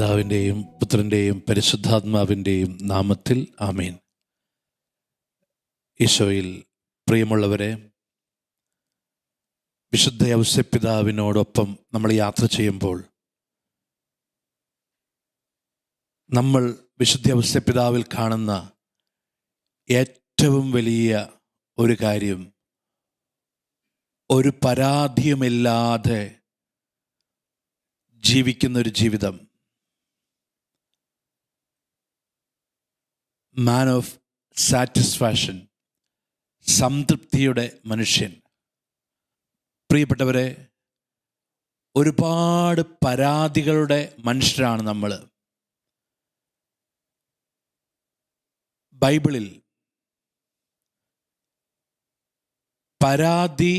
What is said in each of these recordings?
പിതാവിൻ്റെയും പുത്രൻ്റെയും പരിശുദ്ധാത്മാവിൻ്റെയും നാമത്തിൽ ആമേൻ. ഈശോയിൽ പ്രിയമുള്ളവരെ, വിശുദ്ധ ഔസേപ്പിതാവിനോടൊപ്പം നമ്മൾ യാത്ര ചെയ്യുമ്പോൾ നമ്മൾ വിശുദ്ധ ഔസേപ്പിതാവിൽ കാണുന്ന ഏറ്റവും വലിയ ഒരു കാര്യം, ഒരു പരാതിയുമില്ലാതെ ജീവിക്കുന്നൊരു ജീവിതം. മാൻ ഓഫ് സാറ്റിസ്ഫാക്ഷൻ, സംതൃപ്തിയുടെ മനുഷ്യൻ. പ്രിയപ്പെട്ടവരെ, ഒരുപാട് പരാതികളുടെ മനുഷ്യരാണ് നമ്മൾ. ബൈബിളിൽ പരാതി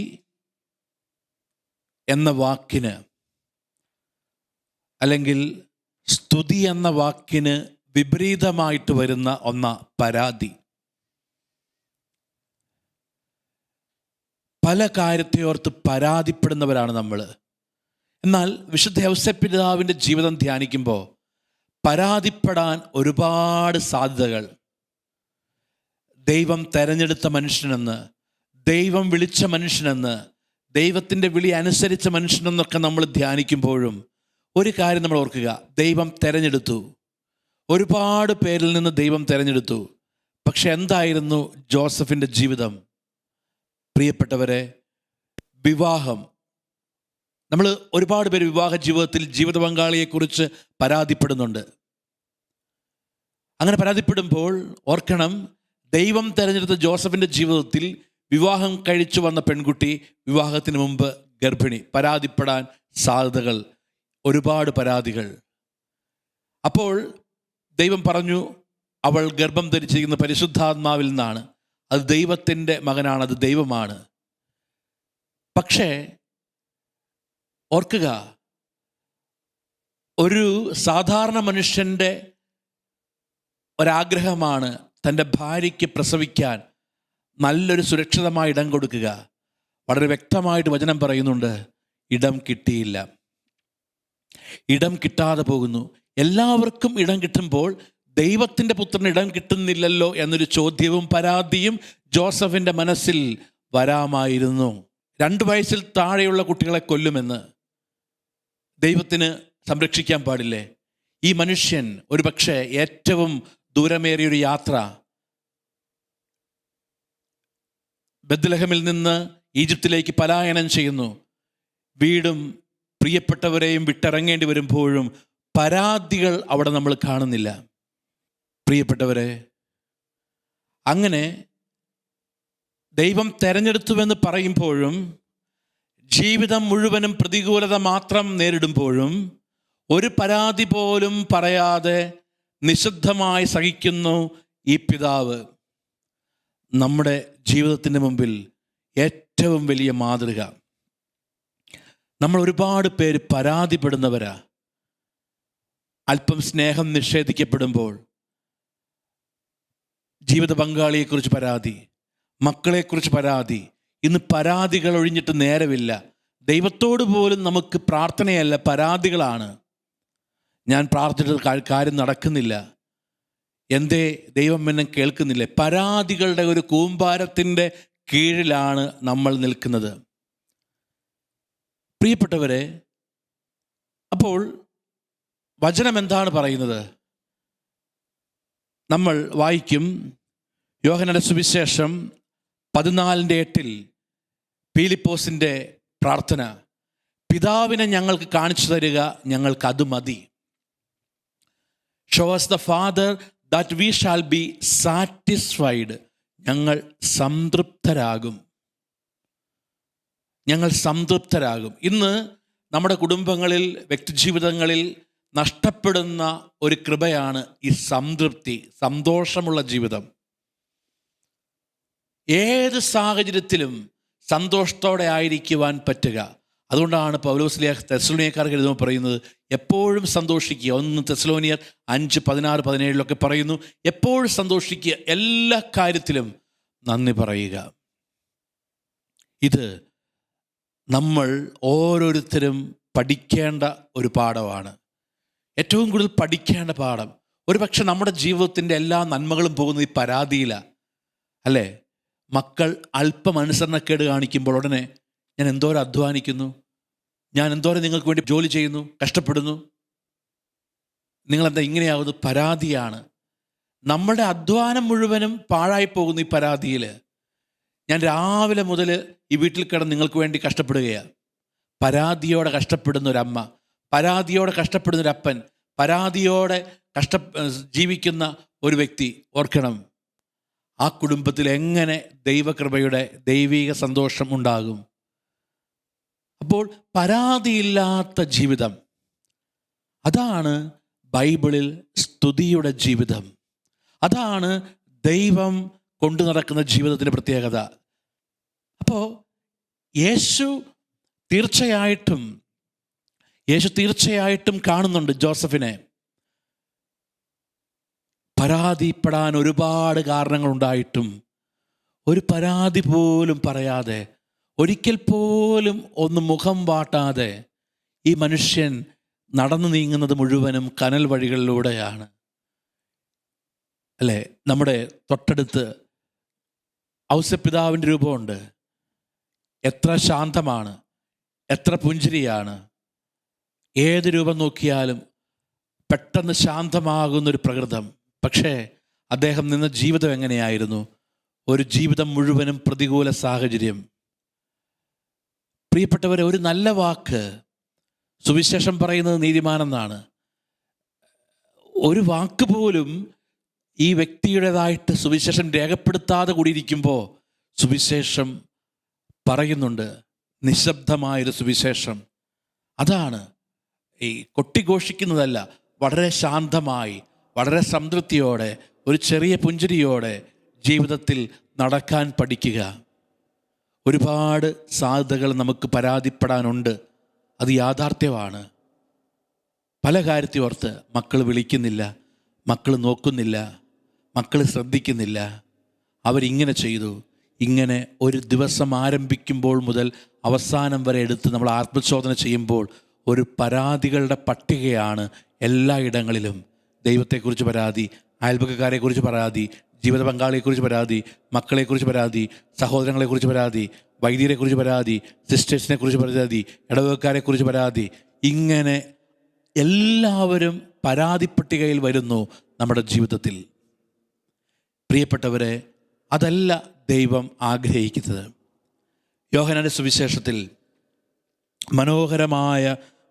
എന്ന വാക്കിന്, അല്ലെങ്കിൽ സ്തുതി എന്ന വാക്കിന് വിപരീതമായിട്ട് വരുന്ന പരാതി. പല കാര്യത്തെ ഓർത്ത് പരാതിപ്പെടുന്നവരാണ് നമ്മൾ. എന്നാൽ വിശുദ്ധ ഔസേപ്പിതാവിൻ്റെ ജീവിതം ധ്യാനിക്കുമ്പോൾ പരാതിപ്പെടാൻ ഒരുപാട് സാധ്യതകൾ. ദൈവം തെരഞ്ഞെടുത്ത മനുഷ്യനെന്ന്, ദൈവം വിളിച്ച മനുഷ്യനെന്ന്, ദൈവത്തിൻ്റെ വിളി അനുസരിച്ച മനുഷ്യനെന്നൊക്കെ നമ്മൾ ധ്യാനിക്കുമ്പോഴും ഒരു കാര്യം നമ്മൾ ഓർക്കുക, ദൈവം തെരഞ്ഞെടുത്തു. ഒരുപാട് പേരിൽ നിന്ന് ദൈവം തെരഞ്ഞെടുത്തു. പക്ഷെ എന്തായിരുന്നു ജോസഫിൻ്റെ ജീവിതം? പ്രിയപ്പെട്ടവരെ, വിവാഹം. നമ്മൾ ഒരുപാട് പേര് വിവാഹ ജീവിതത്തിൽ ജീവിത പങ്കാളിയെക്കുറിച്ച് പരാതിപ്പെടുന്നുണ്ട്. അങ്ങനെ പരാതിപ്പെടുമ്പോൾ ഓർക്കണം, ദൈവം തെരഞ്ഞെടുത്ത ജോസഫിൻ്റെ ജീവിതത്തിൽ വിവാഹം കഴിച്ചു വന്ന പെൺകുട്ടി വിവാഹത്തിന് മുമ്പ് ഗർഭിണി. പരാതിപ്പെടാൻ സാധ്യതകൾ, ഒരുപാട് പരാതികൾ. അപ്പോൾ ദൈവം പറഞ്ഞു, അവൾ ഗർഭം ധരിച്ചിരിക്കുന്ന പരിശുദ്ധാത്മാവിൽ നിന്നാണ്, അത് ദൈവത്തിൻ്റെ മകനാണ്, അത് ദൈവമാണ്. പക്ഷേ ഓർക്കുക, ഒരു സാധാരണ മനുഷ്യൻ്റെ ഒരാഗ്രഹമാണ് തൻ്റെ ഭാര്യയ്ക്ക് പ്രസവിക്കാൻ നല്ലൊരു സുരക്ഷിതമായ ഇടം കൊടുക്കുക. വളരെ വ്യക്തമായിട്ട് വചനം പറയുന്നുണ്ട്, ഇടം കിട്ടിയില്ല, ഇടം കിട്ടാതെ പോകുന്നു. എല്ലാവർക്കും ഇടം കിട്ടുമ്പോൾ ദൈവത്തിൻ്റെ പുത്രന് ഇടം കിട്ടുന്നില്ലല്ലോ എന്നൊരു ചോദ്യവും പരാതിയും ജോസഫിൻ്റെ മനസ്സിൽ വരാമായിരുന്നു. 2 വയസ്സിൽ താഴെയുള്ള കുട്ടികളെ കൊല്ലുമെന്ന് ദൈവത്തിന് സംരക്ഷിക്കാൻ പാടില്ലേ? ഈ മനുഷ്യൻ ഒരു പക്ഷേ ഏറ്റവും ദൂരമേറിയൊരു യാത്ര, ബത്ലഹേമിൽ നിന്ന് ഈജിപ്തിലേക്ക് പലായനം ചെയ്യുന്നു. വീടും പ്രിയപ്പെട്ടവരെയും വിട്ടിറങ്ങേണ്ടി വരുമ്പോഴും പരാതികൾ അവിടെ നമ്മൾ കാണുന്നില്ല. പ്രിയപ്പെട്ടവരെ, അങ്ങനെ ദൈവം തെരഞ്ഞെടുത്തുവെന്ന് പറയുമ്പോഴും ജീവിതം മുഴുവനും പ്രതികൂലത മാത്രം നേരിടുമ്പോഴും ഒരു പരാതി പോലും പറയാതെ നിശബ്ദമായി സഹിക്കുന്നു ഈ പിതാവ്. നമ്മുടെ ജീവിതത്തിൻ്റെ മുമ്പിൽ ഏറ്റവും വലിയ മാതൃക. നമ്മൾ ഒരുപാട് പേര് പരാതിപ്പെടുന്നവരാ. അല്പം സ്നേഹം നിഷേധിക്കപ്പെടുമ്പോൾ ജീവിത പങ്കാളിയെക്കുറിച്ച് പരാതി, മക്കളെക്കുറിച്ച് പരാതി. ഇന്ന് പരാതികൾ ഒഴിഞ്ഞിട്ട് നേരമില്ല. ദൈവത്തോട് പോലും നമുക്ക് പ്രാർത്ഥനയല്ല, പരാതികളാണ്. ഞാൻ പ്രാർത്ഥിച്ചിട്ട് കാര്യം നടക്കുന്നില്ല, എന്തേ ദൈവം എന്നെ കേൾക്കുന്നില്ല? പരാതികളുടെ ഒരു കൂമ്പാരത്തിൻ്റെ കീഴിലാണ് നമ്മൾ നിൽക്കുന്നത്. പ്രിയപ്പെട്ടവരെ, അപ്പോൾ വചനം എന്താണ് പറയുന്നത്? നമ്മൾ വായിക്കും, യോഹന്നാന്റെ സുവിശേഷം 14:8 പീലിപ്പോസിൻ്റെ പ്രാർത്ഥന, പിതാവിനെ ഞങ്ങൾക്ക് കാണിച്ചു തരിക, ഞങ്ങൾക്ക് അത് മതി. Show us the Father that we shall be satisfied. ഞങ്ങൾ സംതൃപ്തരാകും, ഞങ്ങൾ സംതൃപ്തരാകും. ഇന്ന് നമ്മുടെ കുടുംബങ്ങളിൽ, വ്യക്തിജീവിതങ്ങളിൽ നഷ്ടപ്പെടുന്ന ഒരു കൃപയാണ് ഈ സംതൃപ്തി, സന്തോഷമുള്ള ജീവിതം. ഏത് സാഹചര്യത്തിലും സന്തോഷത്തോടെ ആയിരിക്കുവാൻ പറ്റുക. അതുകൊണ്ടാണ് പൗലോസ് തെസ്സലോനിയക്കാർക്ക് എഴുതുമ്പോൾ പറയുന്നത്, എപ്പോഴും സന്തോഷിക്കുക. 1 തെസ്സലോനിയർ 5:16-17 പറയുന്നു, എപ്പോഴും സന്തോഷിക്കുക, എല്ലാ കാര്യത്തിലും നന്ദി പറയുക. ഇത് നമ്മൾ ഓരോരുത്തരും പഠിക്കേണ്ട ഒരു പാഠമാണ്. ഏറ്റവും കൂടുതൽ പഠിക്കേണ്ട പാഠം. ഒരുപക്ഷെ നമ്മുടെ ജീവിതത്തിൻ്റെ എല്ലാ നന്മകളും പോകുന്നത് ഈ പരാതിയിലാണ്, അല്ലേ? മക്കൾ അല്പം അനുസരണക്കേട് കാണിക്കുമ്പോൾ ഉടനെ ഞാൻ എന്തോരം അധ്വാനിക്കുന്നു, ഞാൻ എന്തോരം നിങ്ങൾക്ക് വേണ്ടി ജോലി ചെയ്യുന്നു, കഷ്ടപ്പെടുന്നു, നിങ്ങളെന്താ ഇങ്ങനെയാവുന്നു? പരാതിയാണ്. നമ്മുടെ അധ്വാനം മുഴുവനും പാഴായി പോകുന്നു ഈ പരാതിയിൽ. ഞാൻ രാവിലെ മുതൽ ഈ വീട്ടിൽ കിടന്ന് നിങ്ങൾക്ക് വേണ്ടി കഷ്ടപ്പെടുകയാണ്. പരാതിയോടെ കഷ്ടപ്പെടുന്ന ഒരമ്മ, പരാതിയോടെ കഷ്ടപ്പെടുന്ന ഒരപ്പൻ, പരാതിയോടെ ജീവിക്കുന്ന ഒരു വ്യക്തി, ഓർക്കണം, ആ കുടുംബത്തിൽ എങ്ങനെ ദൈവകൃപയുടെ ദൈവിക സന്തോഷം ഉണ്ടാകും? അപ്പോൾ പരാതിയില്ലാത്ത ജീവിതം, അതാണ് ബൈബിളിൽ സ്തുതിയുടെ ജീവിതം. അതാണ് ദൈവം കൊണ്ടു നടക്കുന്ന ജീവിതത്തിൻ്റെ പ്രത്യേകത. അപ്പോൾ യേശു തീർച്ചയായിട്ടും കാണുന്നുണ്ട് ജോസഫിനെ. പരാതിപ്പെടാൻ ഒരുപാട് കാരണങ്ങളുണ്ടായിട്ടും ഒരു പരാതി പോലും പറയാതെ, ഒരിക്കൽ പോലും ഒന്ന് മുഖം വാട്ടാതെ ഈ മനുഷ്യൻ നടന്നു നീങ്ങുന്നത് മുഴുവനും കനൽ വഴികളിലൂടെയാണ്, അല്ലേ? നമ്മുടെ തൊട്ടടുത്ത് ഔസപിതാവിൻ്റെ രൂപമുണ്ട്. എത്ര ശാന്തമാണ്, എത്ര പുഞ്ചിരിയാണ്. ഏത് രൂപം നോക്കിയാലും പെട്ടെന്ന് ശാന്തമാകുന്നൊരു പ്രകൃതം. പക്ഷേ അദ്ദേഹം നിന്ന ജീവിതം എങ്ങനെയായിരുന്നു? ഒരു ജീവിതം മുഴുവനും പ്രതികൂല സാഹചര്യം. പ്രിയപ്പെട്ടവരെ, ഒരു നല്ല വാക്ക്, സുവിശേഷം പറയുന്നത് നീതിമാനെന്നാണ്. ഒരു വാക്ക് പോലും ഈ വ്യക്തിയുടേതായിട്ട് സുവിശേഷം രേഖപ്പെടുത്താതെ കൂടിയിരിക്കുമ്പോൾ സുവിശേഷം പറയുന്നുണ്ട്, നിശബ്ദമായൊരു സുവിശേഷം. അതാണ് ഈ കൊട്ടിഘോഷിക്കുന്നതല്ല, വളരെ ശാന്തമായി, വളരെ സംതൃപ്തിയോടെ, ഒരു ചെറിയ പുഞ്ചിരിയോടെ ജീവിതത്തിൽ നടക്കാൻ പഠിക്കുക. ഒരുപാട് സാധ്യതകൾ നമുക്ക് പരാതിപ്പെടാനുണ്ട്, അത് യാഥാർത്ഥ്യമാണ്. പല കാര്യത്തെ ഓർത്ത് മക്കൾ വിളിക്കുന്നില്ല, മക്കൾ നോക്കുന്നില്ല, മക്കൾ ശ്രദ്ധിക്കുന്നില്ല, അവരിങ്ങനെ ചെയ്തു, ഇങ്ങനെ ഒരു ദിവസം ആരംഭിക്കുമ്പോൾ മുതൽ അവസാനം വരെ എടുത്ത് നമ്മൾ ആത്മശോധന ചെയ്യുമ്പോൾ ഒരു പരാതികളുടെ പട്ടികയാണ് എല്ലായിടങ്ങളിലും. ദൈവത്തെക്കുറിച്ച് പരാതി, അയൽപക്കക്കാരെക്കുറിച്ച് പരാതി, ജീവിത പങ്കാളിയെക്കുറിച്ച് പരാതി, മക്കളെക്കുറിച്ച് പരാതി, സഹോദരങ്ങളെക്കുറിച്ച് പരാതി, വൈദ്യരെക്കുറിച്ച് പരാതി, സിസ്റ്റേഴ്സിനെ കുറിച്ച് പരാതി, ഇടവകക്കാരെക്കുറിച്ച് പരാതി. ഇങ്ങനെ എല്ലാവരും പരാതി പട്ടികയിൽ വരുന്നു നമ്മുടെ ജീവിതത്തിൽ. പ്രിയപ്പെട്ടവരെ, അതല്ല ദൈവം ആഗ്രഹിക്കുന്നത്. യോഹന്നാന്റെ സുവിശേഷത്തിൽ മനോഹരമായ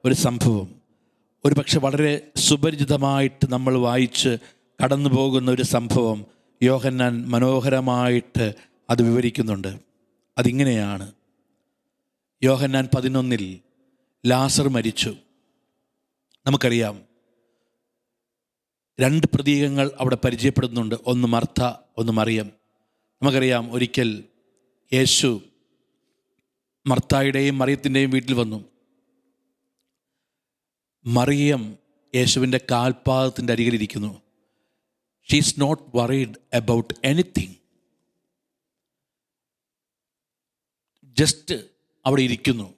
ഒരു സംഭവം, ഒരു പക്ഷെ വളരെ സുപരിചിതമായിട്ട് നമ്മൾ വായിച്ച് കടന്നു പോകുന്ന ഒരു സംഭവം യോഹന്നാൻ മനോഹരമായിട്ട് അത് വിവരിക്കുന്നുണ്ട്. അതിങ്ങനെയാണ്. യോഹന്നാൻ 11 ലാസർ മരിച്ചു. നമുക്കറിയാം, 2 പ്രതീകങ്ങൾ അവിടെ പരിചയപ്പെടുന്നുണ്ട്. ഒന്ന് മർത്ത, ഒന്ന് മറിയം. നമുക്കറിയാം, ഒരിക്കൽ യേശു മർത്തായുടെയും മറിയത്തിൻ്റെയും വീട്ടിൽ വന്നു. മറിയം യേശുവിൻ്റെ കാൽപാദത്തിൻ്റെ അരികിലിരിക്കുന്നു. She is not worried about anything, just അവിടെ ഇരിക്കുന്നു.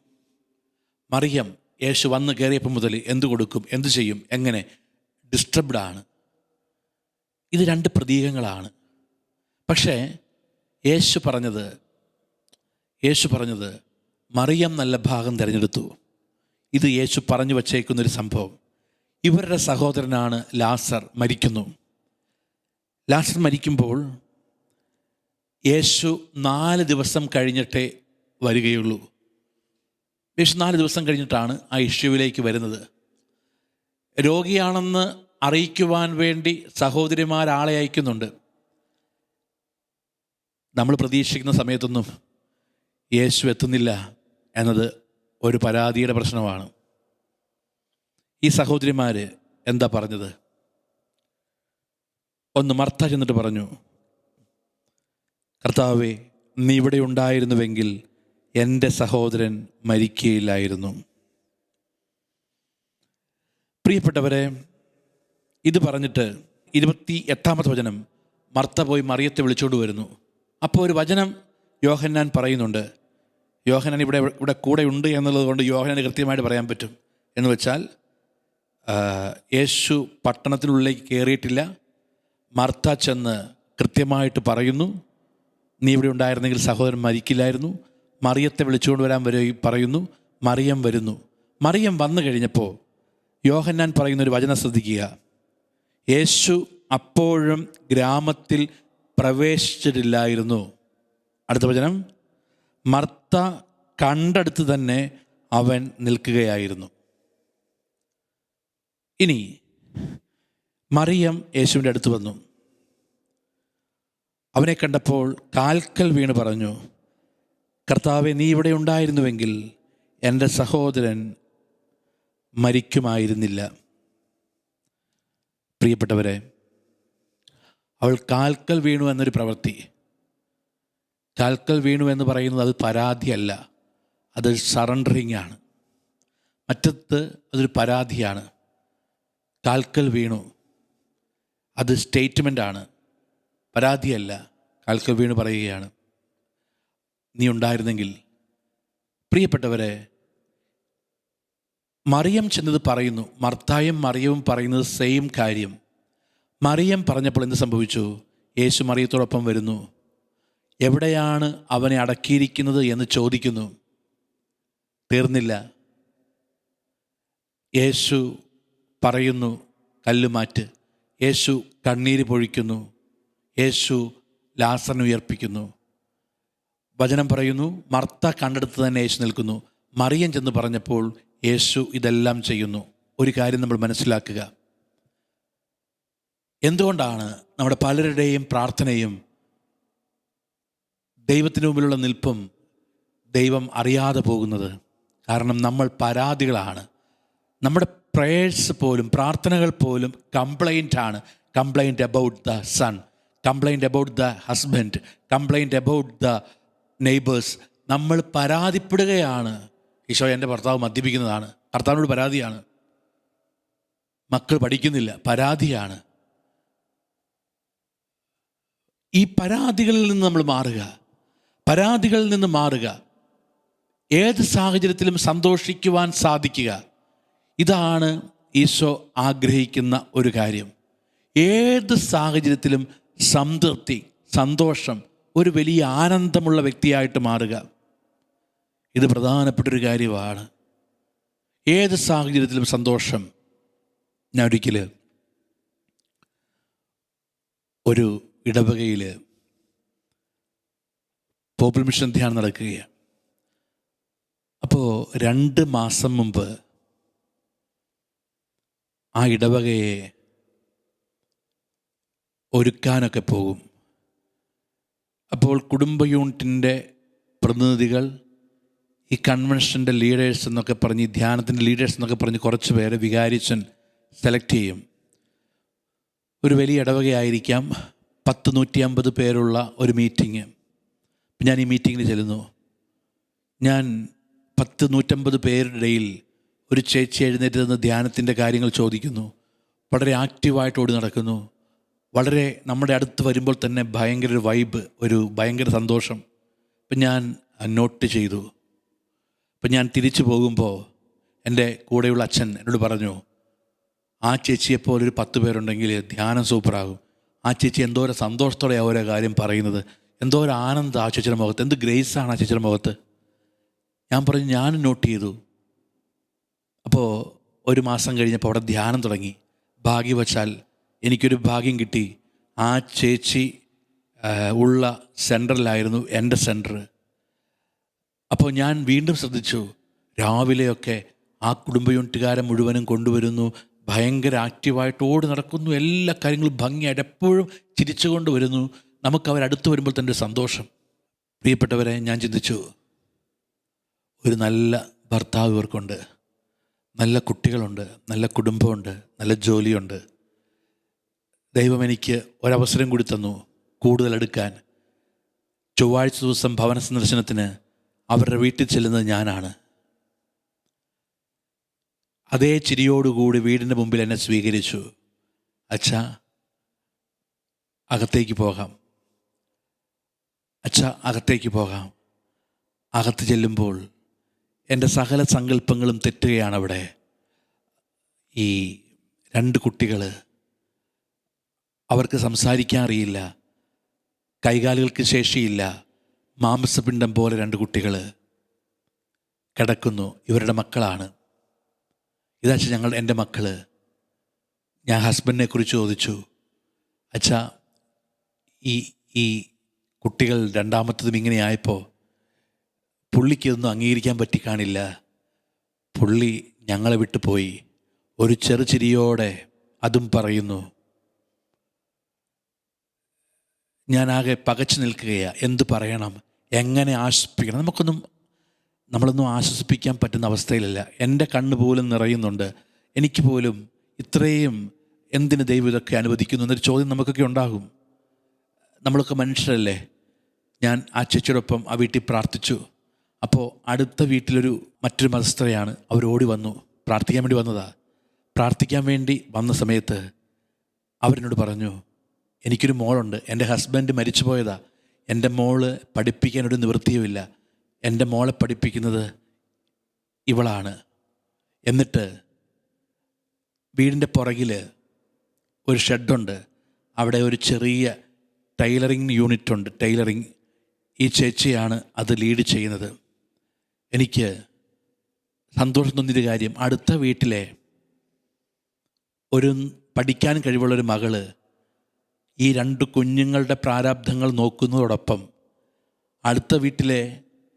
മറിയം യേശു വന്ന് കയറിയപ്പോൾ മുതൽ എന്ത് കൊടുക്കും, എന്ത് ചെയ്യും, എങ്ങനെ ഡിസ്റ്റർബ്ഡാണ്. ഇത് 2 പ്രതീകങ്ങളാണ്. പക്ഷേ യേശു പറഞ്ഞത് മറിയം നല്ല ഭാഗം തിരഞ്ഞെടുത്തു. ഇത് യേശു പറഞ്ഞു വച്ചേക്കുന്നൊരു സംഭവം. ഇവരുടെ സഹോദരനാണ് ലാസർ, മരിക്കുന്നു. ലാസർ മരിക്കുമ്പോൾ യേശു 4 ദിവസം കഴിഞ്ഞിട്ടേ വരികയുള്ളൂ. യേശു 4 ദിവസം കഴിഞ്ഞിട്ടാണ് ആ ഇഷ്യൂവിലേക്ക് വരുന്നത്. രോഗിയാണെന്ന് അറിയിക്കുവാൻ വേണ്ടി സഹോദരിമാരാളെ അയക്കുന്നുണ്ട്. നമ്മൾ പ്രതീക്ഷിക്കുന്ന സമയത്തൊന്നും യേശു എത്തുന്നില്ല എന്നത് ഒരു പരാതിയുടെ പ്രശ്നമാണ്. ഈ സഹോദരിമാർ എന്താ പറഞ്ഞത്? ഒന്ന് മർത്ത ചെന്നിട്ട് പറഞ്ഞു, കർത്താവേ, നീ ഇവിടെ ഉണ്ടായിരുന്നുവെങ്കിൽ എൻ്റെ സഹോദരൻ മരിക്കുകയില്ലായിരുന്നു. പ്രിയപ്പെട്ടവരെ, ഇത് പറഞ്ഞിട്ട് 28-ാമത്തെ വചനം, മർത്ത പോയി മറിയത്തെ വിളിച്ചുകൊണ്ട് വരുന്നു. അപ്പോൾ ഒരു വചനം യോഹന്നാൻ പറയുന്നുണ്ട്. യോഹന്നാൻ ഇവിടെ കൂടെ ഉണ്ട് എന്നുള്ളത് കൊണ്ട് യോഹന്നാന് കൃത്യമായിട്ട് പറയാൻ പറ്റും. എന്ന് വെച്ചാൽ യേശു പട്ടണത്തിനുള്ളിലേക്ക് കയറിയിട്ടില്ല. മർത്ത ചെന്ന് കൃത്യമായിട്ട് പറയുന്നു, നീ ഇവിടെ ഉണ്ടായിരുന്നെങ്കിൽ സഹോദരൻ മരിക്കില്ലായിരുന്നു. മറിയത്തെ വിളിച്ചുകൊണ്ട് വരാൻ പറയുന്നു. മറിയം വരുന്നു. മറിയം വന്നു കഴിഞ്ഞപ്പോൾ യോഹന്നാൻ പറയുന്നൊരു വചനം ശ്രദ്ധിക്കുക. യേശു അപ്പോഴും ഗ്രാമത്തിൽ പ്രവേശിച്ചിട്ടില്ലായിരുന്നു. അടുത്ത വചനം, മർത്ത കണ്ടടുത്ത് തന്നെ അവൻ നിൽക്കുകയായിരുന്നു. ഇനി മറിയം യേശുവിൻ്റെ അടുത്ത് വന്നു. അവനെ കണ്ടപ്പോൾ കാൽക്കൽ വീണ് പറഞ്ഞു, കർത്താവേ, നീ ഇവിടെ ഉണ്ടായിരുന്നുവെങ്കിൽ എൻ്റെ സഹോദരൻ മരിക്കുമായിരുന്നില്ല. പ്രിയപ്പെട്ടവരെ, അവൾ കാൽക്കൽ വീണു എന്നൊരു പ്രവൃത്തി, കാൽക്കൽ വീണു എന്ന് പറയുന്നത് അത് പരാതിയല്ല, അത് സറണ്ടറിങ് ആണ്. മറ്റത്ത് അതൊരു പരാതിയാണ്. കാൽക്കൽ വീണു അത് സ്റ്റേറ്റ്മെൻ്റാണ്, പരാതിയല്ല. കാൽക്കൽ വീണു പറയുകയാണ്, നീ ഉണ്ടായിരുന്നെങ്കിൽ. പ്രിയപ്പെട്ടവരെ, മറിയം ചെന്നത് പറയുന്നു. മർത്തായും മറിയവും പറയുന്നത് സെയിം കാര്യം. മറിയം പറഞ്ഞപ്പോൾ എന്ത് സംഭവിച്ചു? യേശു മറിയത്തോടൊപ്പം വരുന്നു. എവിടെയാണ് അവനെ അടക്കിയിരിക്കുന്നത് എന്ന് ചോദിക്കുന്നു. തീർന്നില്ല. യേശു പറയുന്നു, കല്ലുമാറ്റ്. യേശു കണ്ണീര് പൊഴിക്കുന്നു. യേശു ലാസറിനെ ഉയർപ്പിക്കുന്നു. വചനം പറയുന്നു, മർത്ത കണ്ടെടുത്ത് തന്നെ യേശു നിൽക്കുന്നു. മറിയം ചെന്ന് പറഞ്ഞപ്പോൾ യേശു ഇതെല്ലാം ചെയ്യുന്നു. ഒരു കാര്യം നമ്മൾ മനസ്സിലാക്കുക. എന്തുകൊണ്ടാണ് നമ്മുടെ പലരുടെയും പ്രാർത്ഥനയും ദൈവത്തിന് മുമ്പിലുള്ള നിൽപ്പും ദൈവം അറിയാതെ പോകുന്നത്? കാരണം നമ്മൾ പരാതികളാണ്. നമ്മുടെ പ്രേയേഴ്സ് പോലും, പ്രാർത്ഥനകൾ പോലും കംപ്ലൈൻ്റ് ആണ്. Complaint about the son, complaint about the husband, complaint about the neighbours. നമ്മൾ പരാതിപ്പെടുകയാണ്. ഈശോ, എൻ്റെ ഭർത്താവ് മദ്യപിക്കുന്നതാണ്, കർത്താവിനോട് പരാതിയാണ്. മക്കൾ പഠിക്കുന്നില്ല, പരാതിയാണ്. ഈ പരാതികളിൽ നിന്ന് നമ്മൾ മാറുക, പരാതികളിൽ നിന്ന് മാറുക. ഏത് സാഹചര്യത്തിലും സന്തോഷിക്കുവാൻ സാധിക്കുക. ഇതാണ് ഈശോ ആഗ്രഹിക്കുന്ന ഒരു കാര്യം. ഏത് സാഹചര്യത്തിലും സംതൃപ്തി, സന്തോഷം, ഒരു വലിയ ആനന്ദമുള്ള വ്യക്തിയായിട്ട് മാറുക. ഇത് പ്രധാനപ്പെട്ടൊരു കാര്യമാണ്. ഏത് സാഹചര്യത്തിലും സന്തോഷം. ഞാൻ ഒരിക്കൽ ഒരു ഇടവകയിൽ പോപ്പിൾ മിഷൻ ധ്യാനം നടക്കുകയാണ്. അപ്പോൾ 2 മാസം മുമ്പ് ആ ഇടവകയെ ഒരുക്കാനൊക്കെ പോകും. അപ്പോൾ കുടുംബ യൂണിറ്റിൻ്റെ പ്രതിനിധികൾ, ഈ കൺവെൻഷൻ്റെ ലീഡേഴ്സ് എന്നൊക്കെ പറഞ്ഞ്, ഈ ധ്യാനത്തിൻ്റെ ലീഡേഴ്സ് എന്നൊക്കെ പറഞ്ഞ് കുറച്ച് പേരെ വികാരിച്ചൻ സെലക്ട് ചെയ്യും. ഒരു വലിയ ഇടവകയായിരിക്കാം, 150 പേരുള്ള ഒരു മീറ്റിംഗ്. ഞാൻ ഈ മീറ്റിങ്ങിന് ചെല്ലുന്നു. ഞാൻ 150 പേരുടെ ഇടയിൽ ഒരു ചേച്ചി എഴുന്നേറ്റ് നിന്ന് ധ്യാനത്തിൻ്റെ കാര്യങ്ങൾ ചോദിക്കുന്നു. വളരെ ആക്റ്റീവായിട്ട് ഓടി നടക്കുന്നു. വളരെ നമ്മുടെ അടുത്ത് വരുമ്പോൾ തന്നെ ഭയങ്കര ഒരു വൈബ്, ഒരു ഭയങ്കര സന്തോഷം. അപ്പം ഞാൻ നോട്ട് ചെയ്തു. അപ്പം ഞാൻ തിരിച്ചു പോകുമ്പോൾ എൻ്റെ കൂടെയുള്ള അച്ഛൻ എന്നോട് പറഞ്ഞു, ആ ചേച്ചിയെപ്പോലെ ഒരു 10 പേരുണ്ടെങ്കിൽ ധ്യാനം സൂപ്പറാകും. ആ ചേച്ചി എന്തോരം സന്തോഷത്തോടെ ഓരോ കാര്യം പറയുന്നത്, എന്തോരം ആനന്ദം ആ ചേച്ചിയുടെ മുഖത്ത്, എന്ത് ഗ്രേസാണ് ആ ചേച്ചിയുടെ മുഖത്ത്. ഞാൻ പറഞ്ഞു, ഞാനും നോട്ട് ചെയ്തു. അപ്പോൾ 1 മാസം കഴിഞ്ഞപ്പോൾ അവിടെ ധ്യാനം തുടങ്ങി. ഭാഗ്യവശാൽ എനിക്കൊരു ഭാഗ്യം കിട്ടി. ആ ചേച്ചി ഉള്ള സെൻറ്ററിലായിരുന്നു എൻ്റെ സെൻറ്റർ. അപ്പോൾ ഞാൻ വീണ്ടും ശ്രദ്ധിച്ചു, രാവിലെയൊക്കെ ആ കുടുംബ യൂണിറ്റുകാരെ മുഴുവനും കൊണ്ടുവരുന്നു. ഭയങ്കര ആക്റ്റീവായിട്ട് ഓടി നടക്കുന്നു. എല്ലാ കാര്യങ്ങളും ഭംഗിയായിട്ട് എപ്പോഴും ചിരിച്ചുകൊണ്ട് വരുന്നു. നമുക്ക് അവരടുത്ത് വരുമ്പോൾ തന്നെ സന്തോഷം. പ്രിയപ്പെട്ടവരെ, ഞാൻ ചിന്തിച്ചു, ഒരു നല്ല ഭർത്താവ് ഇവർക്കുണ്ട്, നല്ല കുട്ടികളുണ്ട്, നല്ല കുടുംബമുണ്ട്, നല്ല ജോലിയുണ്ട്. ദൈവം എനിക്ക് ഒരവസരം കൂടി തന്നു കൂടുതൽ എടുക്കാൻ. ചൊവ്വാഴ്ച ദിവസം ഭവന സന്ദർശനത്തിന് അവരുടെ വീട്ടിൽ ചെല്ലുന്നത് ഞാനാണ്. അതേ ചിരിയോടുകൂടി വീടിൻ്റെ മുമ്പിൽ എന്നെ സ്വീകരിച്ചു. അച്ഛാ, അകത്തേക്ക് പോകാം, അച്ഛാ അകത്തേക്ക് പോകാം. അകത്ത് ചെല്ലുമ്പോൾ എൻ്റെ സകല സങ്കല്പങ്ങളും തെറ്റുകയാണ്. അവിടെ ഈ 2 കുട്ടികൾ, അവർക്ക് സംസാരിക്കാൻ അറിയില്ല, കൈകാലുകൾക്ക് ശേഷിയില്ല, മാംസപിണ്ഡം പോലെ 2 കുട്ടികൾ കിടക്കുന്നു. ഇവരുടെ മക്കളാണ്. ഇതാ എൻ്റെ മക്കൾ. ഞാൻ ഹസ്ബൻഡിനെ കുറിച്ച് ചോദിച്ചു, അച്ഛാ ഈ കുട്ടികൾ രണ്ടാമത്തതും ഇങ്ങനെ ആയപ്പോൾ പുള്ളിക്കൊന്നും അംഗീകരിക്കാൻ പറ്റിക്കാണില്ല. പുള്ളി ഞങ്ങളെ വിട്ടു പോയി. ഒരു ചെറുചിരിയോടെ അതും പറയുന്നു. ഞാനാകെ പകച്ചു നിൽക്കുകയാണ്. എന്ത് പറയണം, എങ്ങനെ ആശ്വസിപ്പിക്കണം? നമ്മളൊന്നും ആശ്വസിപ്പിക്കാൻ പറ്റുന്ന അവസ്ഥയിലല്ല. എൻ്റെ കണ്ണ് പോലും നിറയുന്നുണ്ട്. എനിക്ക് പോലും ഇത്രയും എന്തിന് ദൈവം ഇതൊക്കെ അനുവദിക്കുന്നു എന്നൊരു ചോദ്യം നമുക്കൊക്കെ ഉണ്ടാകും. നമ്മളൊക്കെ മനുഷ്യരല്ലേ. ഞാൻ ആ ചേച്ചിയോടൊപ്പം ആ വീട്ടിൽ പ്രാർത്ഥിച്ചു. അപ്പോൾ അടുത്ത വീട്ടിലൊരു മറ്റൊരു മതസ്ഥയാണ്. അവർ ഓടി വന്നു, പ്രാർത്ഥിക്കാൻ വേണ്ടി വന്നതാ. പ്രാർത്ഥിക്കാൻ വേണ്ടി വന്ന സമയത്ത് അവരെന്നോട് പറഞ്ഞു, എനിക്കൊരു മോളുണ്ട്, എൻ്റെ ഹസ്ബൻഡ് മരിച്ചു പോയതാ, എൻ്റെ മോള് പഠിപ്പിക്കാനൊരു നിവൃത്തിയുമില്ല, എൻ്റെ മോളെ പഠിപ്പിക്കുന്നത് ഇവളാണ്. എന്നിട്ട് വീടിൻ്റെ പുറകിൽ ഒരു ഷെഡുണ്ട്, അവിടെ ഒരു ചെറിയ ടൈലറിങ് യൂണിറ്റുണ്ട്. ടൈലറിങ് ഈ ചേച്ചിയാണ് അത് ലീഡ് ചെയ്യുന്നത്. എനിക്ക് സന്തോഷം തോന്നിയൊരു കാര്യം, അടുത്ത വീട്ടിലെ ഒരു പഠിക്കാൻ കഴിവുള്ളൊരു മകള് ഈ 2 കുഞ്ഞുങ്ങളുടെ പ്രാരാബ്ധങ്ങൾ നോക്കുന്നതോടൊപ്പം അടുത്ത വീട്ടിലെ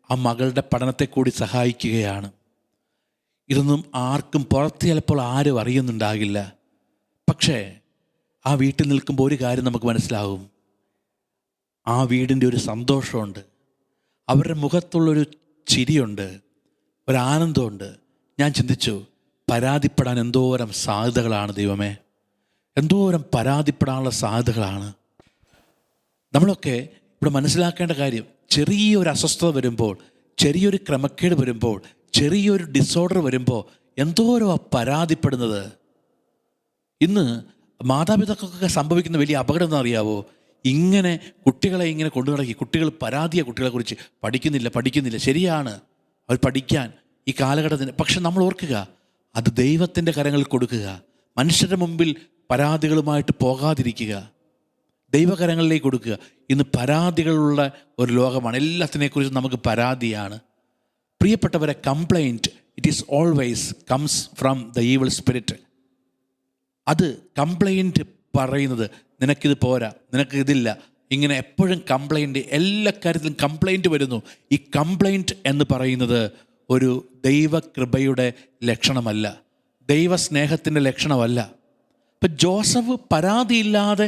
ആ മകളുടെ പഠനത്തെ കൂടി സഹായിക്കുകയാണ്. ഇതൊന്നും ആർക്കും പുറത്ത് ചിലപ്പോൾ ആരും അറിയുന്നുണ്ടാകില്ല. പക്ഷേ ആ വീട്ടിൽ നിൽക്കുമ്പോൾ ഒരു കാര്യം നമുക്ക് മനസ്സിലാവും, ആ വീടിൻ്റെ ഒരു സന്തോഷമുണ്ട്, അവരുടെ മുഖത്തുള്ളൊരു ചിരിയുണ്ട്, ഒരാനന്ദമുണ്ട്. ഞാൻ ചിന്തിച്ചു, പരാതിപ്പെടാൻ എന്തോരം സാധ്യതകളാണ് ദൈവമേ, എന്തോരം പരാതിപ്പെടാനുള്ള സാധ്യതകളാണ്. നമ്മളൊക്കെ ഇവിടെ മനസ്സിലാക്കേണ്ട കാര്യം, ചെറിയൊരു അസ്വസ്ഥത വരുമ്പോൾ, ചെറിയൊരു ക്രമക്കേട് വരുമ്പോൾ, ചെറിയൊരു ഡിസോർഡർ വരുമ്പോൾ എന്തോരോ പരാതിപ്പെടുന്നത്. ഇന്ന് മാതാപിതാക്കൾക്കൊക്കെ സംഭവിക്കുന്ന വലിയ അപകടം എന്നറിയാവോ? ഇങ്ങനെ കുട്ടികളെ ഇങ്ങനെ കൊണ്ടു നടക്കി, കുട്ടികൾ കുട്ടികളെക്കുറിച്ച് പഠിക്കുന്നില്ല. ശരിയാണ്, അവർ പഠിക്കാൻ ഈ കാലഘട്ടത്തിന്. പക്ഷെ നമ്മൾ ഓർക്കുക, അത് ദൈവത്തിൻ്റെ കരങ്ങളിൽ കൊടുക്കുക. മനുഷ്യരുടെ മുമ്പിൽ പരാതികളുമായിട്ട് പോകാതിരിക്കുക, ദൈവകരങ്ങളിലേക്ക് കൊടുക്കുക. ഇന്ന് പരാതികളുള്ള ഒരു ലോകമാണ്. എല്ലാത്തിനെക്കുറിച്ചും നമുക്ക് പരാതിയാണ്. പ്രിയപ്പെട്ടവരെ, complaint it is always comes from the evil spirit. അത് കംപ്ലൈൻറ്റ് പറയുന്നത്, നിനക്കിത് പോരാ, നിനക്കിതില്ല, ഇങ്ങനെ എപ്പോഴും കംപ്ലൈൻറ്റ്, എല്ലാ കാര്യത്തിലും കംപ്ലൈൻറ്റ് വരുന്നു. ഈ കംപ്ലൈൻറ്റ് എന്ന് പറയുന്നത് ഒരു ദൈവകൃപയുടെ ലക്ഷണമല്ല, ദൈവസ്നേഹത്തിൻ്റെ ലക്ഷണമല്ല. ഇപ്പം ജോസഫ് പരാതിയില്ലാതെ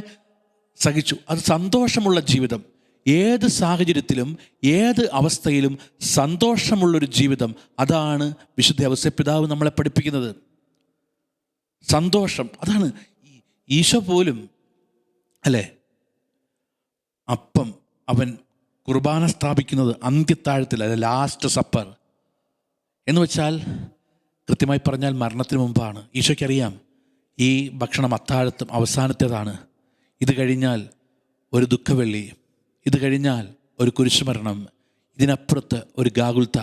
സഹിച്ചു. അത് സന്തോഷമുള്ള ജീവിതം. ഏത് സാഹചര്യത്തിലും ഏത് അവസ്ഥയിലും സന്തോഷമുള്ളൊരു ജീവിതം, അതാണ് വിശുദ്ധ ഔസേപ്പിതാവ് നമ്മളെ പഠിപ്പിക്കുന്നത്. സന്തോഷം, അതാണ് ഈശോ പോലും അല്ലേ. അപ്പം അവൻ കുർബാന സ്ഥാപിക്കുന്നത് അന്ത്യത്താഴത്തിൽ, അല്ലെ ലാസ്റ്റ് സപ്പർ എന്ന് വെച്ചാൽ കൃത്യമായി പറഞ്ഞാൽ മരണത്തിന് മുമ്പാണ്. ഈശോയ്ക്കറിയാം ഈ ഭക്ഷണം അത്താഴത്തും അവസാനത്തേതാണ്. ഇത് കഴിഞ്ഞാൽ ഒരു ദുഃഖവെള്ളി, ഇത് കഴിഞ്ഞാൽ ഒരു കുരിശുമരണം, ഇതിനപ്പുറത്ത് ഒരു ഗാഗുൽത്ത.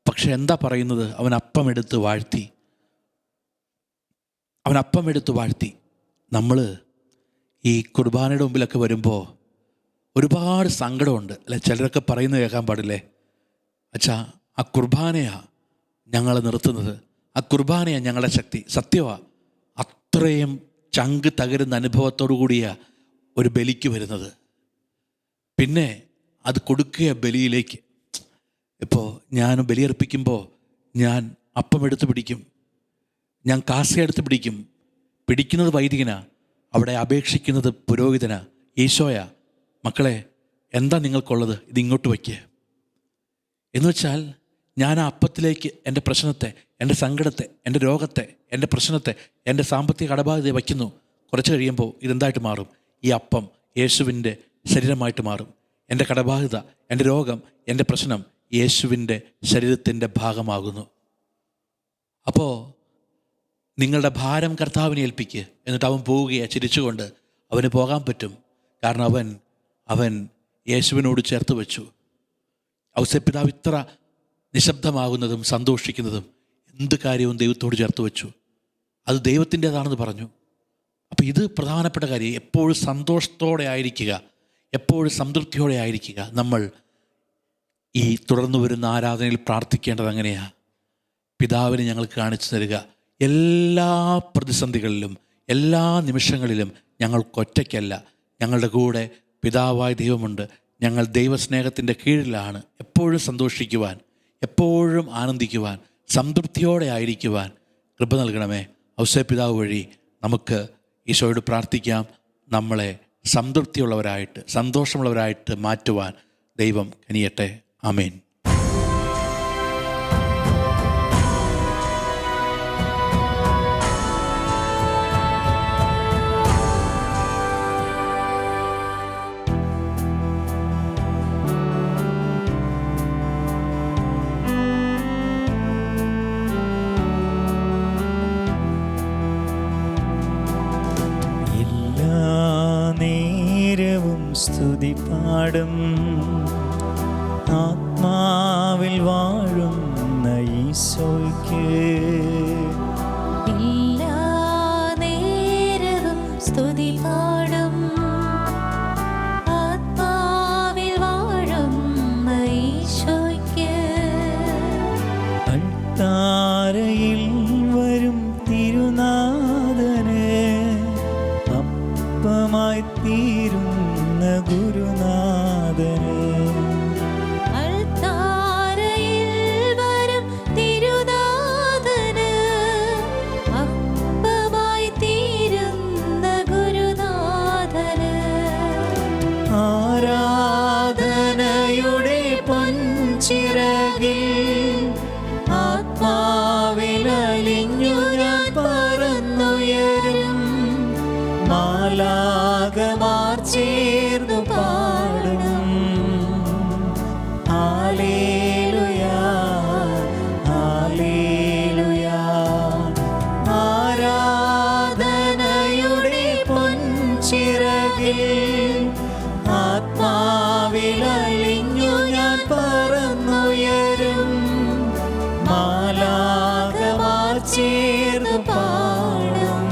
പക്ഷെ എന്താ പറയുന്നത്? അവൻ അപ്പം എടുത്ത് വാഴ്ത്തി. നമ്മൾ ഈ കുർബാനയുടെ മുമ്പിലൊക്കെ വരുമ്പോൾ ഒരുപാട് സങ്കടമുണ്ട് അല്ലെ. ചിലരൊക്കെ പറയുന്നത് കേൾക്കാൻ പാടില്ലേ, അച്ഛാ ആ കുർബാനയാണ് ഞങ്ങളെ നിർത്തുന്നത്, ആ കുർബാനയാണ് ഞങ്ങളുടെ ശക്തി. സത്യമാണ്, അത്രയും ചങ്ക് തകരുന്ന അനുഭവത്തോടു കൂടിയാണ് ഒരു ബലിക്ക് വരുന്നത്. പിന്നെ അത് കൊടുക്കുക ബലിയിലേക്ക്. ഇപ്പോൾ ഞാൻ ബലിയർപ്പിക്കുമ്പോൾ ഞാൻ അപ്പം എടുത്ത് പിടിക്കും, ഞാൻ കാസയെടുത്ത് പിടിക്കും. പിടിക്കുന്നത് വൈദികനാ, അവിടെ അപേക്ഷിക്കുന്നത് പുരോഹിതനാ, ഈശോയാ. മക്കളെ, എന്താ നിങ്ങൾക്കുള്ളത്? ഇതിങ്ങോട്ട് വയ്ക്കുക എന്ന് വെച്ചാൽ ഞാൻ ആ അപ്പത്തിലേക്ക് എൻ്റെ പ്രശ്നത്തെ, എൻ്റെ സങ്കടത്തെ, എൻ്റെ രോഗത്തെ, എൻ്റെ പ്രശ്നത്തെ, എൻ്റെ സാമ്പത്തിക കടബാധ്യതയെ വയ്ക്കുന്നു. കുറച്ച് കഴിയുമ്പോൾ ഇതെന്തായിട്ട് മാറും? ഈ അപ്പം യേശുവിൻ്റെ ശരീരമായിട്ട് മാറും. എൻ്റെ കടബാധ്യത, എൻ്റെ രോഗം, എൻ്റെ പ്രശ്നം യേശുവിൻ്റെ ശരീരത്തിൻ്റെ ഭാഗമാകുന്നു. അപ്പോൾ നിങ്ങളുടെ ഭാരം കർത്താവിനെ ഏൽപ്പിക്കുക. എന്നിട്ട് അവൻ പോവുകയാണ് ചിരിച്ചുകൊണ്ട്. അവന് പോകാൻ പറ്റും, കാരണം അവൻ യേശുവിനോട് ചേർത്ത് വെച്ചു. ഔസേപ്പിതാവ് ഇത്ര നിശബ്ദമാകുന്നതും സന്തോഷിക്കുന്നതും എന്ത് കാര്യവും ദൈവത്തോട് ചേർത്ത് വെച്ചു. അത് ദൈവത്തിൻ്റേതാണെന്ന് പറഞ്ഞു. അപ്പോൾ ഇത് പ്രധാനപ്പെട്ട കാര്യം. എപ്പോഴും സന്തോഷത്തോടെ ആയിരിക്കുക, എപ്പോഴും സംതൃപ്തിയോടെ ആയിരിക്കുക. നമ്മൾ ഈ തുടർന്നു വരുന്ന ആരാധനയിൽ പ്രാർത്ഥിക്കേണ്ടത് അങ്ങനെയാണ്. പിതാവിനെ ഞങ്ങൾക്ക് കാണിച്ചു തരിക. എല്ലാ പ്രതിസന്ധികളിലും എല്ലാ നിമിഷങ്ങളിലും ഞങ്ങൾക്കൊറ്റയ്ക്കല്ല, ഞങ്ങളുടെ കൂടെ പിതാവായ ദൈവമുണ്ട്. ഞങ്ങൾ ദൈവസ്നേഹത്തിൻ്റെ കീഴിലാണ്. എപ്പോഴും സന്തോഷിക്കുവാൻ, എപ്പോഴും ആനന്ദിക്കുവാൻ, സംതൃപ്തിയോടെ ആയിരിക്കുവാൻ കൃപ നൽകണമേ. ഔസേപ്പിതാവ് വഴി നമുക്ക് ഈശോയോട് പ്രാർത്ഥിക്കാം. നമ്മളെ സംതൃപ്തിയുള്ളവരായിട്ട്, സന്തോഷമുള്ളവരായിട്ട് മാറ്റുവാൻ ദൈവം കനിയട്ടെ. ആമേൻ. സ്തുതി പാടും ആത്മാവിൽ വാഴുന്ന ഈശോയ്ക്ക് എല്ലാ നേരവും സ്തുതി പാടും ആത്മാവിൽ വാഴുന്ന ഈശോയ്ക്ക്. അൾത്താരയിൽ വരും തിരുനാഥന് അപ്പമായി തീരും ഗുരുനാഥന്. അൾത്താരയിൽ വരും തിരുനാഥന് അപ്പമായി തീരുന്ന ഗുരുനാഥന്. ആരാധനയുടെ പൊൻചിറകിൽ ആത്മാവിലലിഞ്ഞു ഞാൻ പറന്നുയരും. മാലാഖമാർ ചേർന്നു പാടും ഹല്ലേലൂയാ ഹല്ലേലൂയാ. ആരാധനയുടെ പൊൻചിറകിൽ ആത്മാവിലലിഞ്ഞു ഞാൻ പറന്നുയരും. മാലാഖമാർ ചേർന്നു പാടും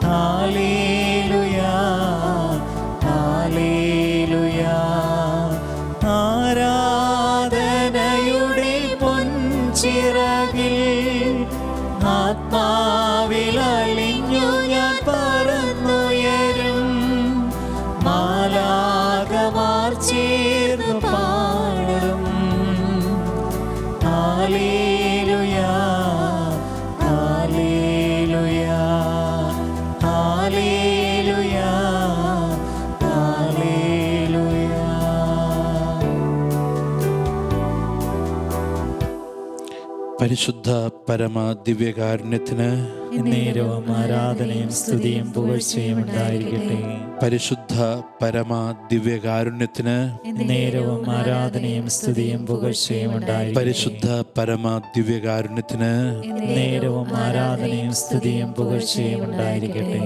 ഹല്ലേലൂയാ ഹല്ലേലൂയാ. ആരാധനയുടെ പൊൻചിറകിൽ ആത്മാവിലലിഞ്ഞു ഞാൻ പറന്നുയരും. മാലാഖമാർ ചേർന്നു പാടും ഹല്ലേലൂയാ ഹല്ലേലൂയാ ഹല്ലേലൂയാ ഹല്ലേലൂയാ. പരിശുദ്ധ പരമ ദിവ്യകാരുണ്യത്തിന് നേരവും ആരാധനയും സ്തുതിയും പുകഴ്ചയും ഉണ്ടായിരിക്കട്ടെ. പരിശുദ്ധ പരമ ദിവ്യകാരുണ്യത്തിന് നേരവും ആരാധനയും സ്തുതിയും പുകഴ്ചയും ഉണ്ടായിരിക്കട്ടെ. പരിശുദ്ധ പരമ ദിവ്യകാരുണ്യത്തിന് നേരവും ആരാധനയും സ്തുതിയും പുകഴ്ചയും ഉണ്ടായിരിക്കട്ടെ.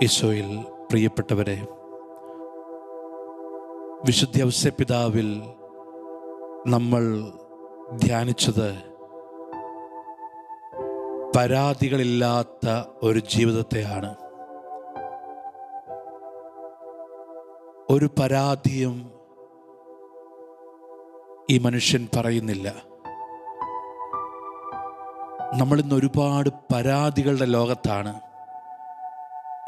ഈശോയിൽ പ്രിയപ്പെട്ടവരെ, വിശുദ്ധ ഔസേപ്പിതാവിൽ നമ്മൾ ധ്യാനിച്ചത് പരാതികളില്ലാത്ത ഒരു ജീവിതത്തെയാണ്. ഒരു പരാതിയും ഈ മനുഷ്യൻ പറയുന്നില്ല. നമ്മളിന്ന് ഒരുപാട് പരാതികളുടെ ലോകത്താണ്.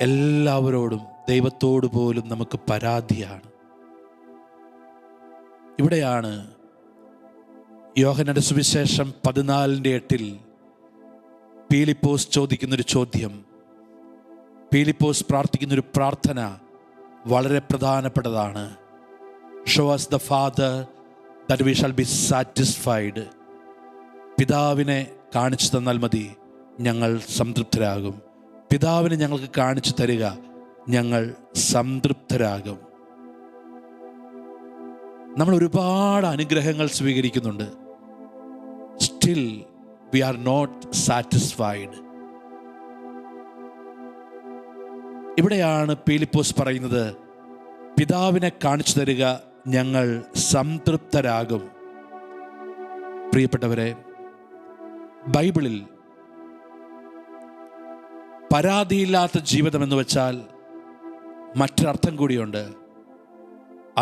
എല്ലാവരോടും ദൈവത്തോട് പോലും നമുക്ക് പരാതിയാണ്. ഇവിടെയാണ് യോഹന്നാന്റെ സുവിശേഷം 14:8 പീലിപ്പോസ് ചോദിക്കുന്നൊരു ചോദ്യം, പീലിപ്പോസ് പ്രാർത്ഥിക്കുന്നൊരു പ്രാർത്ഥന വളരെ പ്രധാനപ്പെട്ടതാണ്. Show us the Father that we shall be satisfied. പിതാവിനെ കാണിച്ചു തന്നാൽ മതി, ഞങ്ങൾ സംതൃപ്തരാകും. പിതാവിനെ ഞങ്ങൾക്ക് കാണിച്ചു തരിക, ഞങ്ങൾ സംതൃപ്തരാകും. നമ്മൾ ഒരുപാട് അനുഗ്രഹങ്ങൾ സ്വീകരിക്കുന്നുണ്ട്. Still we are not satisfied. ഇവിടെയാണ് പീലിപ്പോസ് പറയുന്നത്, പിതാവിനെ കാണിച്ചു തരിക, ഞങ്ങൾ സംതൃപ്തരാകും. പ്രിയപ്പെട്ടവരെ, ബൈബിളിൽ പരാതിയില്ലാത്ത ജീവിതം എന്ന് വെച്ചാൽ മറ്റൊരർത്ഥം കൂടിയുണ്ട്.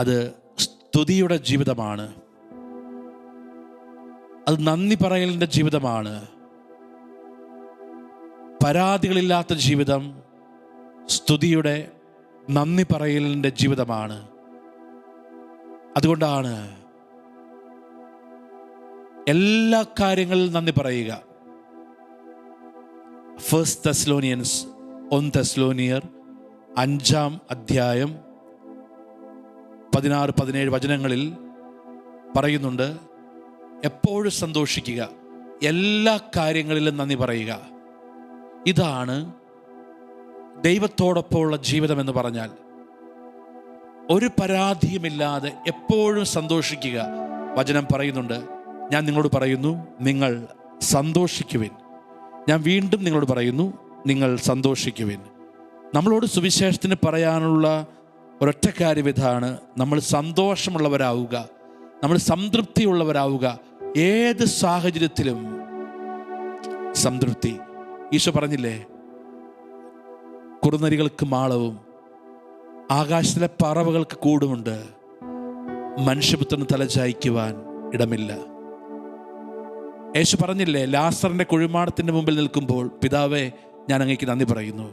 അത് സ്തുതിയുടെ ജീവിതമാണ്, അത് നന്ദി പറയലിൻ്റെ ജീവിതമാണ്. പരാതികളില്ലാത്ത ജീവിതം സ്തുതിയുടെ നന്ദി പറയലിൻ്റെ ജീവിതമാണ്. അതുകൊണ്ടാണ് എല്ലാ കാര്യങ്ങളിലും നന്ദി പറയുക. 1 തെസ്സലോനിയൻസ് 1 തെസ്സലോനിയർ 5-ാം അധ്യായം 16-17 വചനങ്ങളിൽ പറയുന്നുണ്ട്, എപ്പോഴും സന്തോഷിക്കുക, എല്ലാ കാര്യങ്ങളിലും നന്ദി പറയുക. ഇതാണ് ദൈവത്തോടൊപ്പമുള്ള ജീവിതം എന്ന് പറഞ്ഞാൽ. ഒരു പരാതിയുമില്ലാതെ എപ്പോഴും സന്തോഷിക്കുക. വചനം പറയുന്നുണ്ട്, ഞാൻ നിങ്ങളോട് പറയുന്നു, നിങ്ങൾ സന്തോഷിക്കുവിൻ. ഞാൻ വീണ്ടും നിങ്ങളോട് പറയുന്നു, നിങ്ങൾ സന്തോഷിക്കുവിൻ. നമ്മളോട് സുവിശേഷത്തിന് പറയാനുള്ള ഒരൊറ്റ കാര്യം ഇതാണ്: നമ്മൾ സന്തോഷമുള്ളവരാവുക, നമ്മൾ സംതൃപ്തിയുള്ളവരാവുക. ഏത് സാഹചര്യത്തിലും സംതൃപ്തി. ഈശോ പറഞ്ഞില്ലേ, കുറുനരികൾക്ക് മാളവും ആകാശത്തിലെ പറവകൾക്ക് കൂടുമുണ്ട്, മനുഷ്യപുത്രന് തലചായ്ക്കുവാൻ ഇടമില്ല. യേശു പറഞ്ഞില്ലേ, ലാസറിന്റെ കുഴിമാടത്തിന്റെ മുമ്പിൽ നിൽക്കുമ്പോൾ, പിതാവേ, ഞാൻ അങ്ങേക്ക് നന്ദി പറയുന്നു.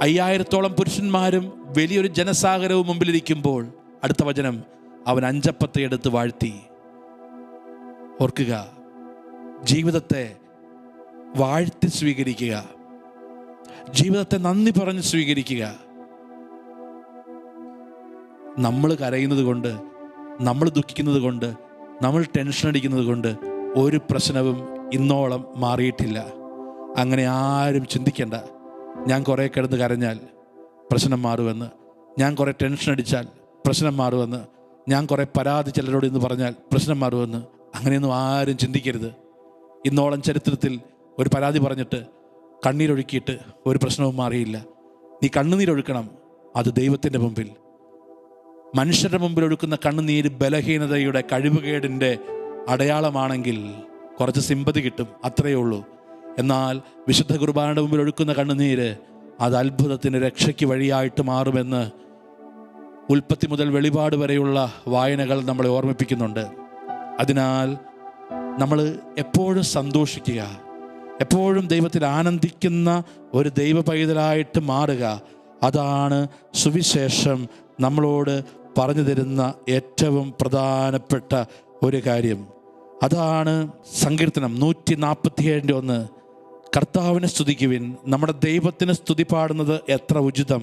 5000-ഓളം പുരുഷന്മാരും വലിയൊരു ജനസാഗരവും മുമ്പിലിരിക്കുമ്പോൾ, അടുത്ത വചനം, അവൻ 5 അപ്പത്തെ എടുത്ത് വാഴ്ത്തി. ഓർക്കുക, ജീവിതത്തെ വാഴ്ത്തി സ്വീകരിക്കുക, ജീവിതത്തെ നന്ദി പറഞ്ഞ് സ്വീകരിക്കുക. നമ്മൾ കരയുന്നത് കൊണ്ട്, നമ്മൾ ദുഃഖിക്കുന്നത് കൊണ്ട്, നമ്മൾ ടെൻഷൻ അടിക്കുന്നത് കൊണ്ട് ഒരു പ്രശ്നവും ഇന്നോളം മാറിയിട്ടില്ല. അങ്ങനെ ആരും ചിന്തിക്കേണ്ട, ഞാൻ കുറേ കിടന്ന് കരഞ്ഞാൽ പ്രശ്നം മാറുമെന്ന്, ഞാൻ കുറേ ടെൻഷൻ അടിച്ചാൽ പ്രശ്നം മാറുമെന്ന്, ഞാൻ കുറേ പരാതി ചിലരോട് ഇന്ന് പറഞ്ഞാൽ പ്രശ്നം മാറുമെന്ന്. അങ്ങനെയൊന്നും ആരും ചിന്തിക്കരുത്. ഇന്നോളം ചരിത്രത്തിൽ ഒരു പരാതി പറഞ്ഞിട്ട് കണ്ണീരൊഴുക്കിയിട്ട് ഒരു പ്രശ്നവും മാറിയില്ല. നീ കണ്ണുനീരൊഴുക്കണം, അത് ദൈവത്തിൻ്റെ മുമ്പിൽ. മനുഷ്യരുടെ മുമ്പിൽ ഒഴുക്കുന്ന കണ്ണുനീര് ബലഹീനതയുടെ, കഴിവുകേടിൻ്റെ അടയാളമാണെങ്കിൽ കുറച്ച് സിമ്പതി കിട്ടും, അത്രയേ ഉള്ളൂ. എന്നാൽ വിശുദ്ധ കുർബാനയുടെ മുമ്പിൽ ഒഴുക്കുന്ന കണ്ണുനീര് അത് അത്ഭുതത്തിന്, രക്ഷയ്ക്ക് വഴിയായിട്ട് മാറുമെന്ന് ഉൽപ്പത്തി മുതൽ വെളിപാട് വരെയുള്ള വായനകൾ നമ്മളെ ഓർമ്മിപ്പിക്കുന്നുണ്ട്. അതിനാൽ നമ്മൾ എപ്പോഴും സന്തോഷിക്കുക, എപ്പോഴും ദൈവത്തിൽ ആനന്ദിക്കുന്ന ഒരു ദൈവ പൈതലായിട്ട് മാറുക. അതാണ് സുവിശേഷം നമ്മളോട് പറഞ്ഞു തരുന്ന ഏറ്റവും പ്രധാനപ്പെട്ട ഒരു കാര്യം. അതാണ് സങ്കീർത്തനം 147:1, കർത്താവിനെ സ്തുതിക്കുവിൻ, നമ്മുടെ ദൈവത്തിന് സ്തുതി പാടുന്നത് എത്ര ഉചിതം.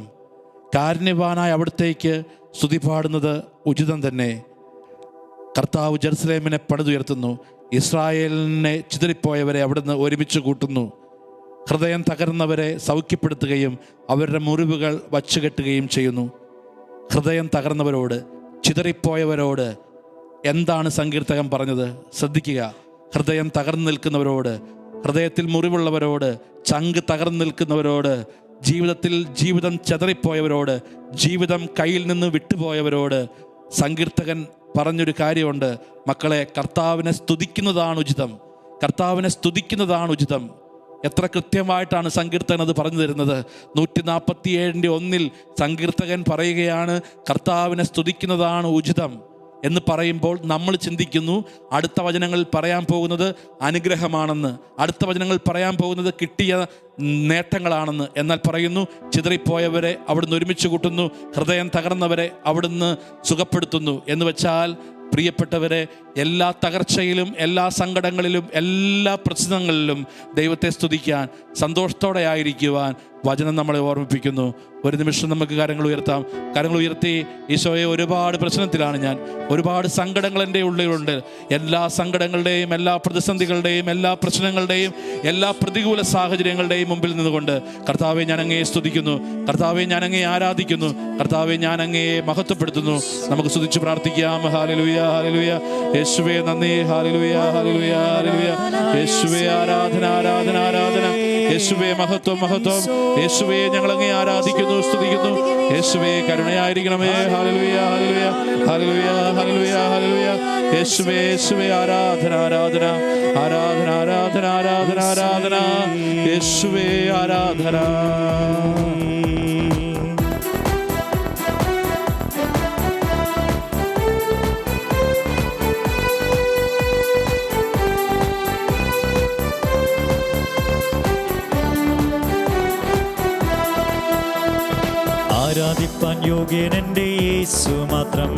കാരുണ്യവാനായ അവിടത്തേക്ക് സ്തുതി പാടുന്നത് ഉചിതം തന്നെ. കർത്താവ് ജെറുസലേമിനെ പണിതുയർത്തുന്നു, ഇസ്രായേലിനെ ചിതറിപ്പോയവരെ അവിടുന്ന് ഒരുമിച്ച് കൂട്ടുന്നു. ഹൃദയം തകർന്നവരെ സൗഖ്യപ്പെടുത്തുകയും അവരുടെ മുറിവുകൾ വച്ചുകെട്ടുകയും ചെയ്യുന്നു. ഹൃദയം തകർന്നവരോട്, ചിതറിപ്പോയവരോട് എന്താണ് സങ്കീർത്തകൻ പറഞ്ഞത്? ശ്രദ്ധിക്കുക. ഹൃദയം തകർന്നു നിൽക്കുന്നവരോട്, ഹൃദയത്തിൽ മുറിവുള്ളവരോട്, ചങ്ക് തകർന്നു നിൽക്കുന്നവരോട്, ജീവിതം ചെതറിപ്പോയവരോട്, ജീവിതം കയ്യിൽ നിന്ന് വിട്ടുപോയവരോട് സങ്കീർത്തകൻ പറഞ്ഞൊരു കാര്യമുണ്ട്. മക്കളെ, കർത്താവിനെ സ്തുതിക്കുന്നതാണ് ഉചിതം, കർത്താവിനെ സ്തുതിക്കുന്നതാണ് ഉചിതം. എത്ര കൃത്യമായിട്ടാണ് സങ്കീർത്തകൻ അത് പറഞ്ഞു തരുന്നത്. 147:1 സങ്കീർത്തകൻ പറയുകയാണ്, കർത്താവിനെ സ്തുതിക്കുന്നതാണ് ഉചിതം എന്ന് പറയുമ്പോൾ നമ്മൾ ചിന്തിക്കുന്നു അടുത്ത വചനങ്ങളിൽ പറയാൻ പോകുന്നത് അനുഗ്രഹമാണെന്ന്, അടുത്ത വചനങ്ങളിൽ പറയാൻ പോകുന്നത് കിട്ടിയ നേട്ടങ്ങളാണെന്ന്. എന്നാൽ പറയുന്നു, ചിതറിപ്പോയവരെ അവിടുന്ന് ഒരുമിച്ച് കൂട്ടുന്നു, ഹൃദയം തകർന്നവരെ അവിടുന്ന് സുഖപ്പെടുത്തുന്നു. എന്ന് വെച്ചാൽ പ്രിയപ്പെട്ടവരെ, എല്ലാ തകർച്ചയിലും, എല്ലാ സങ്കടങ്ങളിലും, എല്ലാ പ്രശ്നങ്ങളിലും ദൈവത്തെ സ്തുതിക്കാൻ, സന്തോഷത്തോടെ ആയിരിക്കുവാൻ വചനം നമ്മളെ ഓർമ്മിപ്പിക്കുന്നു. ഒരു നിമിഷം നമുക്ക് കരങ്ങൾ ഉയർത്താം. കരങ്ങൾ ഉയർത്തി, ഈശോയെ, ഒരുപാട് പ്രശ്നത്തിലാണ് ഞാൻ, ഒരുപാട് സങ്കടങ്ങൾ എൻ്റെ ഉള്ളിലുണ്ട്. എല്ലാ സങ്കടങ്ങളുടെയും, എല്ലാ പ്രതിസന്ധികളുടെയും, എല്ലാ പ്രശ്നങ്ങളുടെയും, എല്ലാ പ്രതികൂല സാഹചര്യങ്ങളുടെയും മുമ്പിൽ നിന്നുകൊണ്ട് കർത്താവെ, ഞാൻ അങ്ങയെ സ്തുതിക്കുന്നു, കർത്താവെ, ഞാൻ അങ്ങയെ ആരാധിക്കുന്നു, കർത്താവെ, ഞാൻ അങ്ങയെ മഹത്വപ്പെടുത്തുന്നു. നമുക്ക് സ്തുതിച്ച് പ്രാർത്ഥിക്കാം. Hallelujah, hallelujah. യേശുവേ നന്ദി. Hallelujah, hallelujah, hallelujah. യേശുവേ ആരാധന, ആരാധന, ആരാധന. യേശുവേ മഹത്വം മഹത്വം. യേശുവേ ഞങ്ങൾ അങ്ങേ ആരാധിക്കുന്നു, സ്തുതിക്കുന്നു. യേശുവേ കരുണയായിരിക്കണമേ. Hallelujah hallelujah hallelujah hallelujah hallelujah. യേശുവേ യേശുവേ ആരാധന ആരാധന ആരാധന ആരാധന ആരാധന ആരാധന. യേശുവേ ആരാധന. ആരാധിപ്പാൻ യോഗ്യനെൻ്റെ യേശു മാത്രം,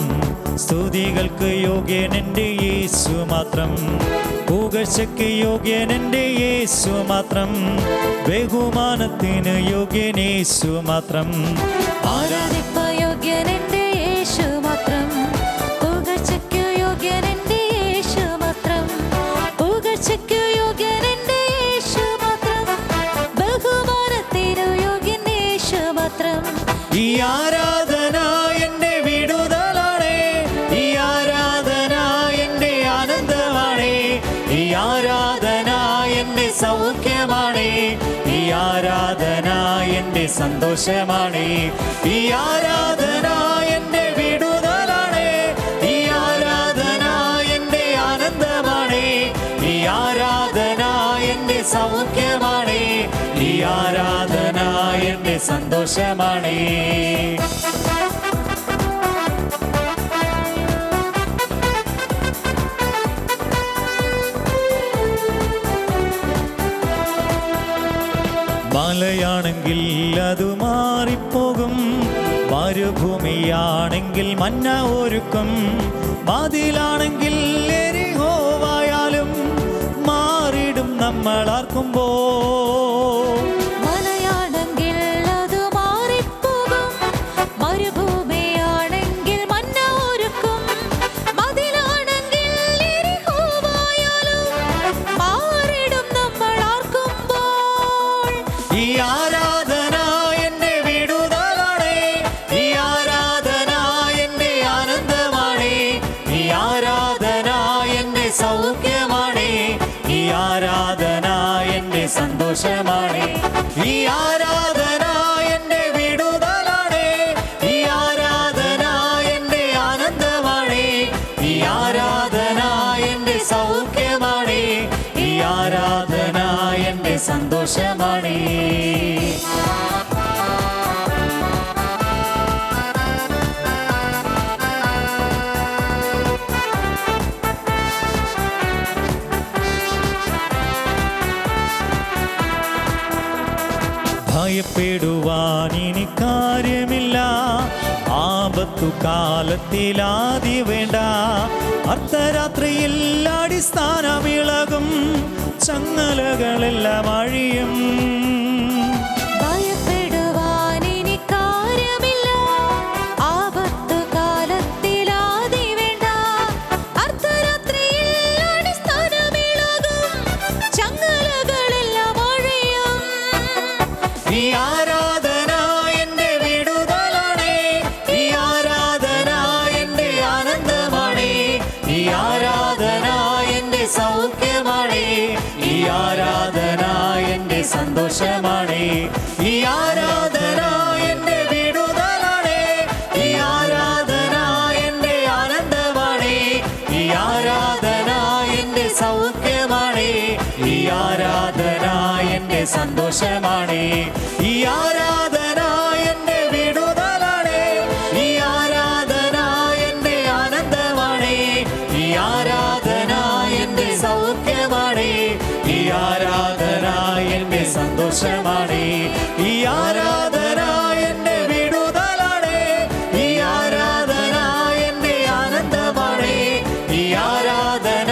സ്തുതികൾക്ക് യോഗ്യനെൻ്റെ യേശു മാത്രം, പുകഴ്ചയ്ക്ക് യോഗ്യനെൻ്റെ യേശു മാത്രം, ബഹുമാനത്തിന് യോഗ്യനേശു മാത്രം. ആരാധിപ്പാൻ യോഗ്യനെൻ്റെ യേശു മാത്രം, പുകഴ്ചയ്ക്ക് യോഗ്യനെൻ്റെ യേശു മാത്രം, പുകഴ്ചയ്ക്ക് യോഗ്യനെൻ്റെ യേശു മാത്രം, ബഹുമാനത്തിനു യോഗ്യനേശു മാത്രം. ഈ ആരാധന എൻ്റെ വിടുതലാണേ, ഈ ആരാധന എൻ്റെ ആനന്ദമാണേ, ഈ ആരാധന എൻ്റെ സൗഖ്യമാണേ, ഈ ആരാധന എൻ്റെ സന്തോഷമാണേ, ഈ ആരാധന എൻ്റെ വിടുതലാണേ, ഈ ആരാധന എൻ്റെ ആനന്ദമാണേ, ഈ ആരാധന എൻ്റെ സൗഖ്യമാണേ, ഈ ആരാധന എൻ്റെ സന്തോഷമാണേ. മലയാണെങ്കിൽ അത് മാറിപ്പോകും, മരുഭൂമിയാണെങ്കിൽ മന്ന ഒരുക്കും, മതിലാണെങ്കിൽ എരിഹോവായാലും മാറിടും നമ്മൾ ആർക്കുമ്പോ. മലയാണെങ്കിൽ അത് മാറിപ്പോകും, മരുഭൂമിയാണെങ്കിൽ മന്ന ഒരുക്കും, മതിലാണെങ്കിൽ എരിഹോവായാലും മാറിടും നമ്മൾ ആർക്കുമ്പോൾ. ഈ ആരാധന എൻ്റെ വിടുതലാണേ, ഈ ആരാധന എൻ്റെ ആനന്ദമാണേ, ഈ ആരാധന എൻ്റെ സൗഖ്യമാണേ, ഈ ആരാധന എൻ്റെ സന്തോഷമാണേ, ഈ ആരാധന എൻ്റെ വിടുതലാണേ, ഈ ആരാധന എൻ്റെ ആനന്ദമാണേ, ഈ ആരാധന എൻ്റെ സൗഖ്യമാണേ, ഈ ആരാധന എൻ്റെ സന്തോഷമാണേ. ഭയപ്പെടുവാൻ ഇനി കാര്യമില്ല, ആപത്തു കാലത്തിലാതി വേണ്ട, അർദ്ധരാത്രിയിൽ അടിസ്ഥാനമിളകും, ചങ്ങലകളെല്ലാം അഴിയും. ഭയപ്പെടുവാൻ ഇനി കാര്യമില്ല, ആപത്തു കാലത്തിലാതി വേണ്ട, അർദ്ധരാത്രിയിൽ അടിസ്ഥാനമിളകും, ചങ്ങലകളെല്ലാം അഴിയും. ഈ ആരാധന എൻ്റെ വിടുതലാണേ, ഈ ആരാധന എൻ്റെ ആനന്ദമാണേ, ഈ ആരാധന എൻ്റെ സൗഖ്യമാണേ, ഈ ആരാധന എൻ്റെ സന്തോഷമാണേ, ഈ ആരാധന എൻ്റെ വിടുതലാണേ, ഈ ആരാധന എൻ്റെ ആനന്ദമാണേ, ഈ ആരാധന എൻ്റെ സൗഖ്യമാണേ, ഈ ആരാധന എൻ്റെ സന്തോഷമാണേ, ഈ ആരാധന എൻ്റെ വിടുതലാണേ, ഈ ആരാധന എൻ്റെ ആനന്ദമാണേ, ഈ ആരാധന എൻ്റെ സൗഖ്യമാണേ, ഈ ആരാധന എൻ്റെ സന്തോഷമാണേ, ഈ ആരാധന എൻ്റെ വിടുതലാണേ, ഈ ആരാധന എൻ്റെ ആനന്ദമാണേ, ഈ ആരാധന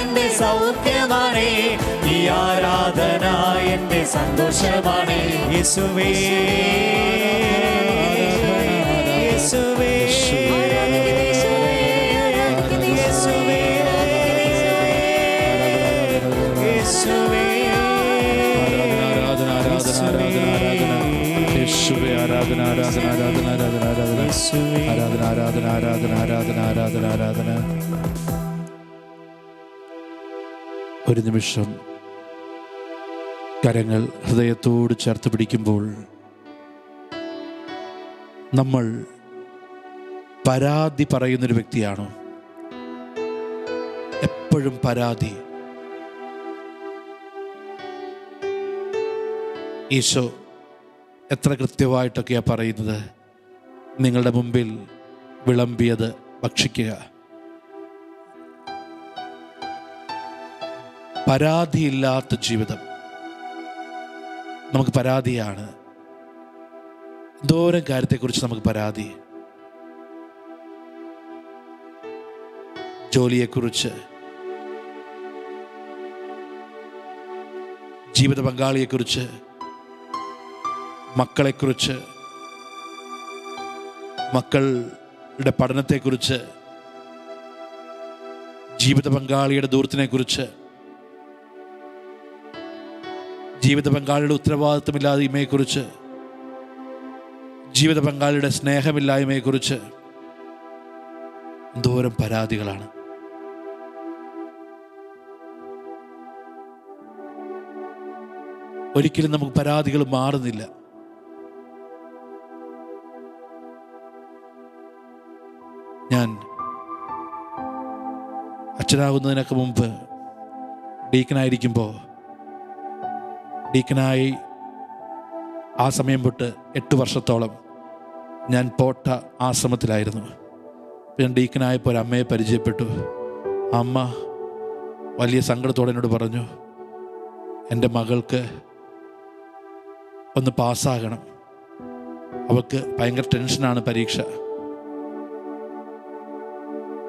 എൻ്റെ സൗഖ്യമാണേ, ഈ ആരാധന എൻ്റെ സന്തോഷമാണേ. യേശുവേ യേശുവേ യേശുവേ യേശുവേ യേശുവേ ആരാധന ആരാധന ആരാധന ആരാധന ആരാധന ആരാധന ആരാധന ആരാധന ആരാധന ആരാധന ആരാധന. ഒരു നിമിഷം കരങ്ങൾ ഹൃദയത്തോട് ചേർത്ത് പിടിക്കുമ്പോൾ നമ്മൾ പരാതി പറയുന്നൊരു വ്യക്തിയാണോ? എപ്പോഴും പരാതി. ഈശോ എത്ര കൃത്യമായിട്ടൊക്കെയാണ് പറയുന്നത്, നിങ്ങളുടെ മുമ്പിൽ വിളമ്പിയത് ഭക്ഷിക്കുക. പരാതിയില്ലാത്ത ജീവിതം. നമുക്ക് പരാതിയാണ്. എന്തോരം കാര്യത്തെക്കുറിച്ച് നമുക്ക് പരാതി. ജോലിയെക്കുറിച്ച്, ജീവിത പങ്കാളിയെക്കുറിച്ച്, മക്കളെക്കുറിച്ച്, മക്കളുടെ പഠനത്തെക്കുറിച്ച്, ജീവിത പങ്കാളിയുടെ ദൂരത്തിനെക്കുറിച്ച്, ജീവിത പങ്കാളിയുടെ ഉത്തരവാദിത്വമില്ലായ്മയെക്കുറിച്ച്, ജീവിത പങ്കാളിയുടെ സ്നേഹമില്ലായ്മയെക്കുറിച്ച് എന്തോരം പരാതികളാണ്. ഒരിക്കലും നമുക്ക് പരാതികൾ മാറുന്നില്ല. ഞാൻ അച്ഛനാകുന്നതിനൊക്കെ മുമ്പ് ഡീക്കനായിരിക്കുമ്പോൾ, ഡീക്കനായി ആ സമയം തൊട്ട് 8 വർഷത്തോളം ഞാൻ പോട്ട ആശ്രമത്തിലായിരുന്നു. ഞാൻ ഡീക്കനായപ്പോൾ ഒരു അമ്മയെ പരിചയപ്പെട്ടു. അമ്മ വലിയ സങ്കടത്തോടെ എന്നോട് പറഞ്ഞു, എൻ്റെ മകൾക്ക് ഒന്ന് പാസ്സാകണം, അവൾക്ക് ഭയങ്കര ടെൻഷനാണ് പരീക്ഷ.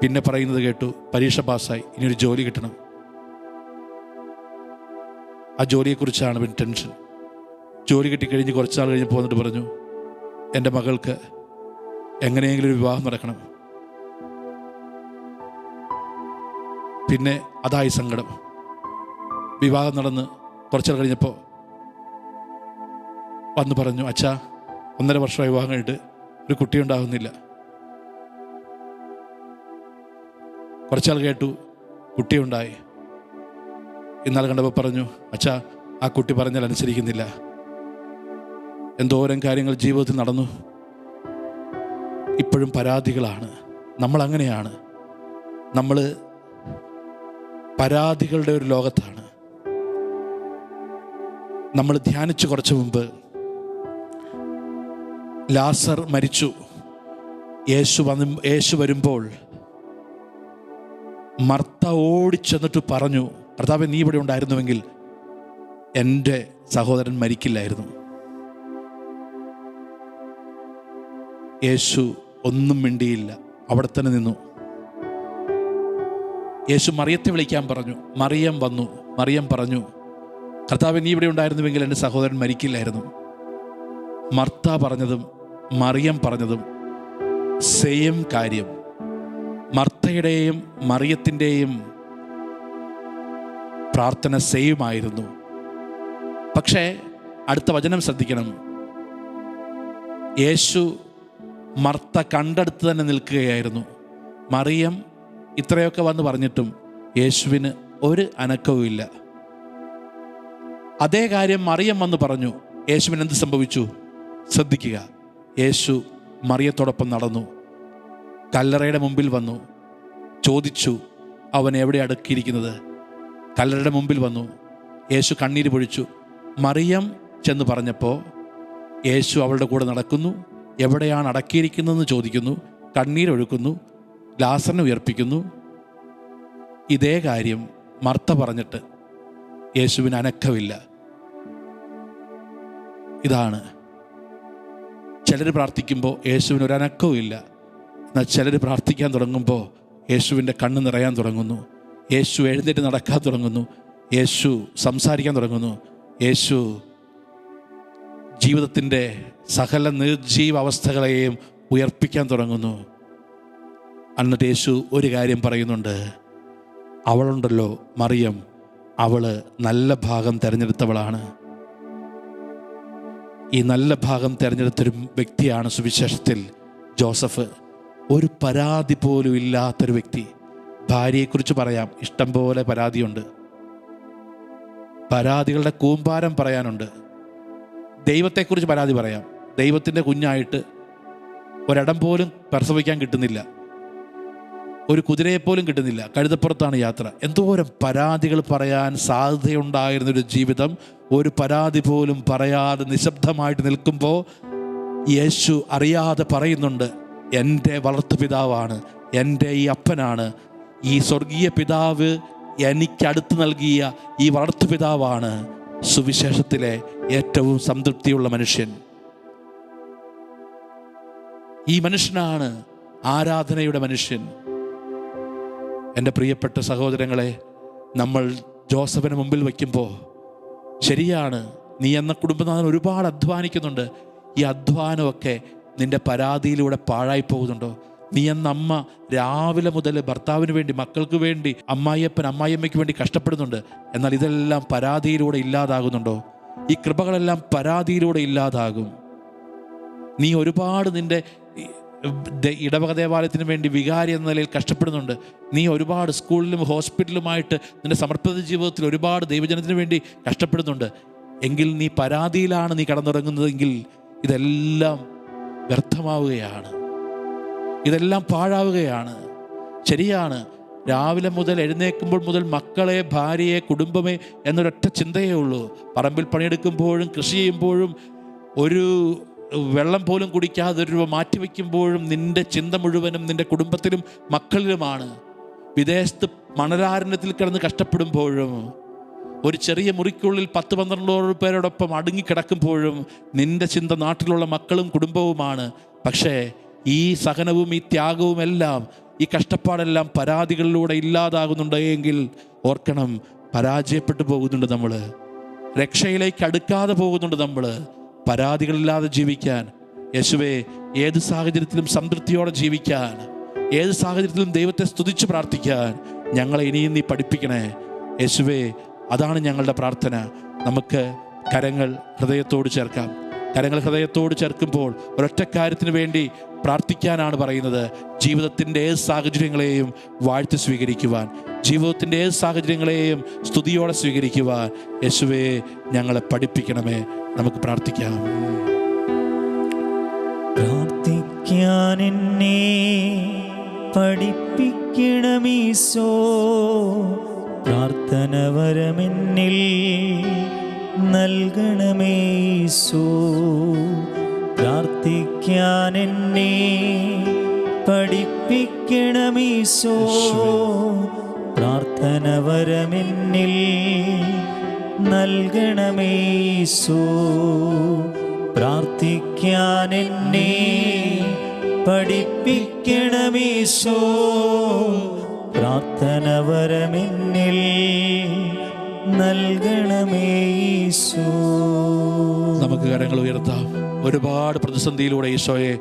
പിന്നെ പറയുന്നത് കേട്ടു, പരീക്ഷ പാസ്സായി, ഇനിയൊരു ജോലി കിട്ടണം. ആ ജോലിയെക്കുറിച്ചാണ് പിന്നെ ടെൻഷൻ. ജോലി കിട്ടിക്കഴിഞ്ഞ് കുറച്ച് നാൾ കഴിഞ്ഞ് പോന്നിട്ട് പറഞ്ഞു, എൻ്റെ മകൾക്ക് എങ്ങനെയെങ്കിലും ഒരു വിവാഹം നടക്കണം. പിന്നെ അതായി സങ്കടം. വിവാഹം നടന്ന് കുറച്ചാൾ കഴിഞ്ഞപ്പോൾ വന്ന് പറഞ്ഞു, അച്ഛാ 1.5 വർഷമായി വിവാഹം കഴിഞ്ഞിട്ട് ഒരു കുട്ടി ഉണ്ടാകുന്നില്ല. കുറച്ചാൾ കേട്ടു, കുട്ടിയുണ്ടായി. ഇന്നാൾ കണ്ടപ്പോൾ പറഞ്ഞു, അച്ഛാ ആ കുട്ടി പറഞ്ഞാൽ അനുസരിക്കുന്നില്ല. എന്തോരം കാര്യങ്ങൾ ജീവിതത്തിൽ നടന്നു. ഇപ്പോഴും പരാതികളാണ്. നമ്മളങ്ങനെയാണ്. നമ്മൾ പരാതികളുടെ ഒരു ലോകത്താണ്. നമ്മൾ ധ്യാനിച്ച് കുറച്ച് മുമ്പ് ലാസർ മരിച്ചു. യേശു വരുമ്പോൾ മർത്ത ഓടിച്ചെന്നിട്ട് പറഞ്ഞു, കർത്താവേ, നീ ഇവിടെ ഉണ്ടായിരുന്നുവെങ്കിൽ എൻ്റെ സഹോദരൻ മരിക്കില്ലായിരുന്നു. യേശു ഒന്നും മിണ്ടിയില്ല, അവിടെ തന്നെ നിന്നു. യേശു മറിയത്തെ വിളിക്കാൻ പറഞ്ഞു. മറിയം വന്നു. മറിയം പറഞ്ഞു, കർത്താവേ, നീ ഇവിടെ ഉണ്ടായിരുന്നുവെങ്കിൽ എൻ്റെ സഹോദരൻ മരിക്കില്ലായിരുന്നു. മർത്ത പറഞ്ഞതും മറിയം പറഞ്ഞതും സെയിം കാര്യം. മർത്തയുടെയും മറിയത്തിൻ്റെയും പ്രാർത്ഥന സെയിം ആയിരുന്നു. പക്ഷേ അടുത്ത വചനം ശ്രദ്ധിക്കണം. യേശു മർത്ത കണ്ടെടുത്ത് തന്നെ നിൽക്കുകയായിരുന്നു. മറിയം ഇത്രയൊക്കെ വന്ന് പറഞ്ഞിട്ടും യേശുവിന് ഒരു അനക്കവുമില്ല. അതേ കാര്യം മറിയം വന്ന് പറഞ്ഞു. യേശുവിന് എന്ത് സംഭവിച്ചു? ശ്രദ്ധിക്കുക. യേശു മറിയത്തോടൊപ്പം നടന്നു, കല്ലറയുടെ മുമ്പിൽ വന്നു, ചോദിച്ചു, അവൻ എവിടെ അടക്കിയിരിക്കുന്നത്? കല്ലറയുടെ മുമ്പിൽ വന്നു. യേശു കണ്ണീര് പൊഴിച്ചു. മറിയം ചെന്ന് പറഞ്ഞപ്പോൾ യേശു അവളുടെ കൂടെ നടക്കുന്നു. എവിടെയാണ് അടക്കിയിരിക്കുന്നതെന്ന് ചോദിക്കുന്നു, കണ്ണീരൊഴുക്കുന്നു, ലാസറിനെ ഉയർപ്പിക്കുന്നു. ഇതേ കാര്യം മർത്ത പറഞ്ഞിട്ട് യേശുവിന് അനക്കമില്ല. ഇതാണ് ചിലർ പ്രാർത്ഥിക്കുമ്പോൾ യേശുവിന് ഒരു അനക്കവും ഇല്ല. എന്നാൽ ചിലർ പ്രാർത്ഥിക്കാൻ തുടങ്ങുമ്പോൾ യേശുവിൻ്റെ കണ്ണ് നിറയാൻ തുടങ്ങുന്നു. യേശു എഴുന്നേറ്റ് നടക്കാൻ തുടങ്ങുന്നു. യേശു സംസാരിക്കാൻ തുടങ്ങുന്നു. യേശു ജീവിതത്തിൻ്റെ സകല നിർജീവ അവസ്ഥകളെയും ഉയർപ്പിക്കാൻ തുടങ്ങുന്നു. എന്നിട്ട് യേശു ഒരു കാര്യം പറയുന്നുണ്ട്. അവളുണ്ടല്ലോ മറിയം, അവള് നല്ല ഭാഗം തിരഞ്ഞെടുത്തവളാണ്. ഈ നല്ല ഭാഗം തിരഞ്ഞെടുത്തൊരു വ്യക്തിയാണ് സുവിശേഷത്തിൽ ജോസഫ്. ഒരു പരാതി പോലും ഇല്ലാത്തൊരു വ്യക്തി. ഭാര്യയെക്കുറിച്ച് പറയാം, ഇഷ്ടം പോലെ പരാതിയുണ്ട്. പരാതികളുടെ കൂമ്പാരം പറയാനുണ്ട്. ദൈവത്തെക്കുറിച്ച് പരാതി പറയാം. ദൈവത്തിൻ്റെ കുഞ്ഞായിട്ട് ഒരിടം പോലും പ്രസവിക്കാൻ കിട്ടുന്നില്ല, ഒരു കുതിരയെപ്പോലും കിട്ടുന്നില്ല, കഴുതപ്പുറത്താണ് യാത്ര. എന്തോരം പരാതികൾ പറയാൻ സാധ്യതയുണ്ടായിരുന്നൊരു ജീവിതം ഒരു പരാതി പോലും പറയാതെ നിശബ്ദമായിട്ട് നിൽക്കുമ്പോൾ യേശു അറിയാതെ പറയുന്നുണ്ട്, എൻ്റെ വളർത്തുപിതാവാണ്, എൻ്റെ ഈ അപ്പനാണ്, ഈ സ്വർഗീയ പിതാവ് എനിക്കടുത്ത് നൽകിയ ഈ വളർത്തുപിതാവാണ് സുവിശേഷത്തിലെ ഏറ്റവും സംതൃപ്തിയുള്ള മനുഷ്യൻ. ഈ മനുഷ്യനാണ് ആരാധനയുടെ മനുഷ്യൻ. എൻ്റെ പ്രിയപ്പെട്ട സഹോദരങ്ങളെ, നമ്മൾ ജോസഫിന് മുമ്പിൽ വയ്ക്കുമ്പോൾ ശരിയാണ്, നീ എന്ന കുടുംബനാഥൻ ഒരുപാട് അധ്വാനിക്കുന്നുണ്ട്. ഈ അധ്വാനമൊക്കെ നിൻ്റെ പരാതിയിലൂടെ പാഴായി പോകുന്നുണ്ടോ? നീ എന്ന അമ്മ രാവിലെ മുതൽ ഭർത്താവിന് വേണ്ടി, മക്കൾക്ക് വേണ്ടി, അമ്മായിയമ്മയ്ക്ക് വേണ്ടി കഷ്ടപ്പെടുന്നുണ്ട്. എന്നാൽ ഇതെല്ലാം പരാതിയിലൂടെ ഇല്ലാതാകുന്നുണ്ടോ? ഈ കൃപകളെല്ലാം പരാതിയിലൂടെ ഇല്ലാതാകും. നീ ഒരുപാട് നിൻ്റെ ഇടവക ദേവാലയത്തിന് വേണ്ടി വികാരി എന്ന നിലയിൽ കഷ്ടപ്പെടുന്നുണ്ട്. നീ ഒരുപാട് സ്കൂളിലും ഹോസ്പിറ്റലുമായിട്ട് നിൻ്റെ സമർപ്പിത ജീവിതത്തിൽ ഒരുപാട് ദൈവജനത്തിന് വേണ്ടി കഷ്ടപ്പെടുന്നുണ്ട്. എങ്കിൽ നീ പരാതിയിലാണ് നീ കടന്നുറങ്ങുന്നതെങ്കിൽ ഇതെല്ലാം വ്യർത്ഥമാവുകയാണ്, ഇതെല്ലാം പാഴാവുകയാണ്. ശരിയാണ്, രാവിലെ മുതൽ എഴുന്നേൽക്കുമ്പോൾ മുതൽ മക്കളെ, ഭാര്യയെ, കുടുംബമേ എന്നൊരൊറ്റ ചിന്തയേ ഉള്ളൂ. പറമ്പിൽ പണിയെടുക്കുമ്പോഴും കൃഷി ചെയ്യുമ്പോഴും ഒരു വെള്ളം പോലും കുടിക്കാതെ ഒരു രൂപ മാറ്റിവെക്കുമ്പോഴും നിൻ്റെ ചിന്ത മുഴുവനും നിൻ്റെ കുടുംബത്തിലും മക്കളിലുമാണ്. വിദേശത്ത് മണലാരണ്യത്തിൽ കിടന്ന് കഷ്ടപ്പെടുമ്പോഴും, ഒരു ചെറിയ മുറിക്കുള്ളിൽ 10-12 പേരോടൊപ്പം അടുങ്ങിക്കിടക്കുമ്പോഴും നിൻ്റെ ചിന്ത നാട്ടിലുള്ള മക്കളും കുടുംബവുമാണ്. പക്ഷേ ഈ സഹനവും ഈ ത്യാഗവും എല്ലാം, ഈ കഷ്ടപ്പാടെല്ലാം പരാതികളിലൂടെ ഇല്ലാതാകുന്നുണ്ട് എങ്കിൽ ഓർക്കണം, പരാജയപ്പെട്ടു പോകുന്നുണ്ട് നമ്മൾ, രക്ഷയിലേക്ക് അടുക്കാതെ പോകുന്നുണ്ട് നമ്മൾ. പരാതികളില്ലാതെ ജീവിക്കാൻ, യേശുവേ, ഏത് സാഹചര്യത്തിലും സംതൃപ്തിയോടെ ജീവിക്കാൻ, ഏത് സാഹചര്യത്തിലും ദൈവത്തെ സ്തുതിച്ച് പ്രാർത്ഥിക്കാൻ ഞങ്ങളെ ഇനിയും നീ പഠിപ്പിക്കണേ യേശുവേ. അതാണ് ഞങ്ങളുടെ പ്രാർത്ഥന. നമുക്ക് കരങ്ങൾ ഹൃദയത്തോട് ചേർക്കാം. കരങ്ങൾ ഹൃദയത്തോട് ചേർക്കുമ്പോൾ ഒരൊറ്റ കാര്യത്തിന് വേണ്ടി പ്രാർത്ഥിക്കാനാണ് പറയുന്നത്. ജീവിതത്തിൻ്റെ ഏത് സാഹചര്യങ്ങളെയും വാഴ്ത്തി സ്വീകരിക്കുവാൻ, ജീവിതത്തിൻ്റെ ഏത് സാഹചര്യങ്ങളെയും സ്തുതിയോടെ സ്വീകരിക്കുവാൻ യേശുവേ ഞങ്ങളെ പഠിപ്പിക്കണമേ. നമുക്ക് പ്രാർത്ഥിക്കാം. പ്രാർത്ഥിക്കാൻ എന്നെ പഠിപ്പിക്കണമീശോ, പ്രാർത്ഥന വരമെന്നിൽ നൽകണമേശോ. പ്രാർത്ഥിക്കാൻ എന്നെ പഠിപ്പിക്കണമീശോ, പ്രാർത്ഥന വരമെന്നിൽ നൽകണമേശോ. പ്രാർത്ഥിക്കാൻ എന്നെ പഠിപ്പിക്കണമീശോ, പ്രാർത്ഥന വരമെന്നിൽ നൽകണമേശോ. നമുക്ക് കരങ്ങൾ ഉയർത്താം. ഒരുപാട് പ്രതിസന്ധിയിലൂടെ ഈശോയെ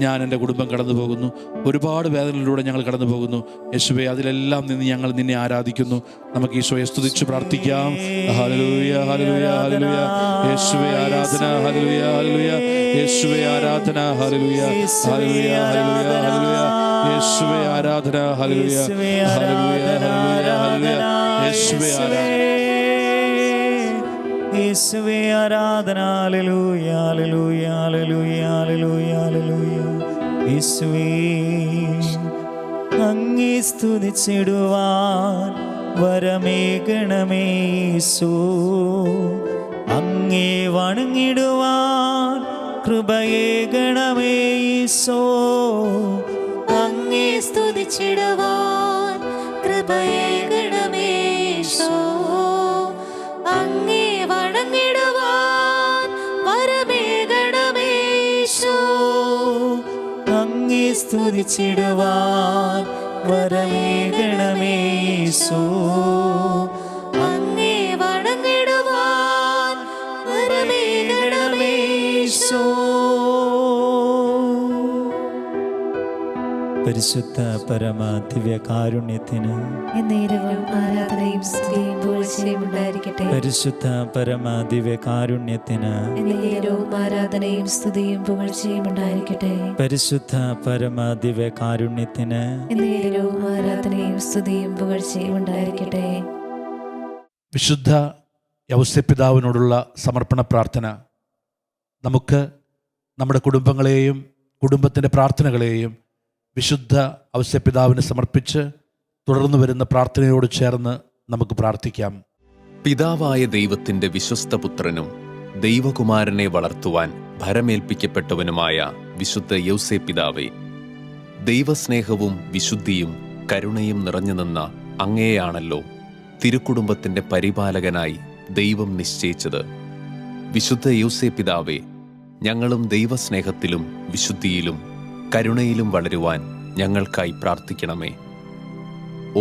ഞാൻ എൻ്റെ കുടുംബം കടന്നു പോകുന്നു, ഒരുപാട് വേദനയിലൂടെ ഞങ്ങൾ കടന്നു പോകുന്നു. യേശുവേ, അതിലെല്ലാം നിന്ന് ഞങ്ങൾ നിന്നെ ആരാധിക്കുന്നു. നമുക്ക് ഈശോയെ സ്തുതിച്ച് പ്രാർത്ഥിക്കാം. Hallelujah, hallelujah, hallelujah. യേശുവേ ആരാധന, ഹല്ലേലൂയ, ഹല്ലേലൂയ. യേശുവേ ആരാധന, ഹല്ലേലൂയ, ഹല്ലേലൂയ, ഹല്ലേലൂയ, ഹല്ലേലൂയ. യേശുവേ ആരാധന, ഹല്ലേലൂയ, ഹല്ലേലൂയ, ഹല്ലേലൂയ, ഹല്ലേലൂയ. യേശുവേ ആരാധന, യേശുവേ ആരാധന. Hallelujah, hallelujah, hallelujah, hallelujah, hallelujah. യേശുവേ, അങ്ങേ സ്തുതിച്ചിടുവാൻ വരമേകണമേശോ, അങ്ങേ വണങ്ങിടുവാൻ കൃപയേകണമേശോ. അങ്ങേ സ്തുതിച്ചിടുവാൻ കൃപയേകണമേശോ, അങ്ങേ വണങ്ങിടുവാൻ വരമേകണമേശോ. അങ്ങേ സ്തുതിച്ചിടുവാൻ വരമേകണമേശോ, അങ്ങേ വണങ്ങിടുവാൻ വരമേകണമേശോ. പരിശുദ്ധ പരമ ദിവ്യകാരുണ്യത്തിന് എന്നേരവും ആരാധനയും സ്തുതിയും പുകഴ്ചയും ഉണ്ടായിരിക്കട്ടെ. പരിശുദ്ധ പരമ ദിവ്യകാരുണ്യത്തിന് എന്നേരവും ആരാധനയും സ്തുതിയും പുകഴ്ചയും ഉണ്ടായിരിക്കട്ടെ. പരിശുദ്ധ പരമ ദിവ്യകാരുണ്യത്തിന് എന്നേരവും ആരാധനയും സ്തുതിയും പുകഴ്ചയും ഉണ്ടായിരിക്കട്ടെ. വിശുദ്ധ യൗസേപ്പിതാവിനോടുള്ള സമർപ്പണ പ്രാർത്ഥന നമുക്ക് നമ്മുടെ കുടുംബങ്ങളെയും കുടുംബത്തിൻ്റെ പ്രാർത്ഥനകളെയും വിശുദ്ധ ഔസേപ്പിതാവിന് സമർപ്പിച്ച് തുടർന്നു വരുന്ന പ്രാർത്ഥനയോട് ചേർന്ന് നമുക്ക് പ്രാർത്ഥിക്കാം. പിതാവായ ദൈവത്തിൻ്റെ വിശ്വസ്ത പുത്രനും ദൈവകുമാരനെ വളർത്തുവാൻ ഭരമേൽപ്പിക്കപ്പെട്ടവനുമായ വിശുദ്ധ യൗസേപ്പിതാവേ, ദൈവസ്നേഹവും വിശുദ്ധിയും കരുണയും നിറഞ്ഞുനിന്ന അങ്ങയെയാണല്ലോ തിരുക്കുടുംബത്തിൻ്റെ പരിപാലകനായി ദൈവം നിശ്ചയിച്ചത്. വിശുദ്ധ യൗസേപ്പിതാവേ, ഞങ്ങളും ദൈവസ്നേഹത്തിലും വിശുദ്ധിയിലും കരുണയിലും വളരുവാൻ ഞങ്ങൾക്കായി പ്രാർത്ഥിക്കണമേ.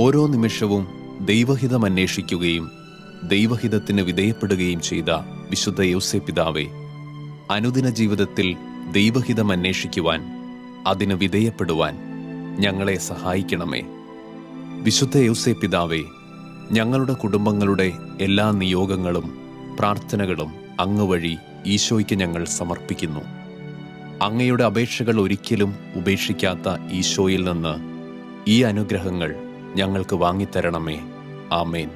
ഓരോ നിമിഷവും ദൈവഹിതം അന്വേഷിക്കുകയും ദൈവഹിതത്തിന് വിധേയപ്പെടുകയും ചെയ്ത വിശുദ്ധ യൗസേപ്പിതാവേ, അനുദിന ജീവിതത്തിൽ ദൈവഹിതം അന്വേഷിക്കുവാൻ, അതിന് വിധേയപ്പെടുവാൻ ഞങ്ങളെ സഹായിക്കണമേ. വിശുദ്ധ യൗസേപ്പിതാവേ, ഞങ്ങളുടെ കുടുംബങ്ങളുടെ എല്ലാ നിയോഗങ്ങളും പ്രാർത്ഥനകളും അങ്ങ് വഴി ഈശോയ്ക്ക് ഞങ്ങൾ സമർപ്പിക്കുന്നു. അങ്ങയുടെ അപേക്ഷകൾ ഒരിക്കലും ഉപേക്ഷിക്കാത്ത ഈശോയിൽ നിന്ന് ഈ അനുഗ്രഹങ്ങൾ ഞങ്ങൾക്ക് വാങ്ങിത്തരണമേ. ആമേൻ.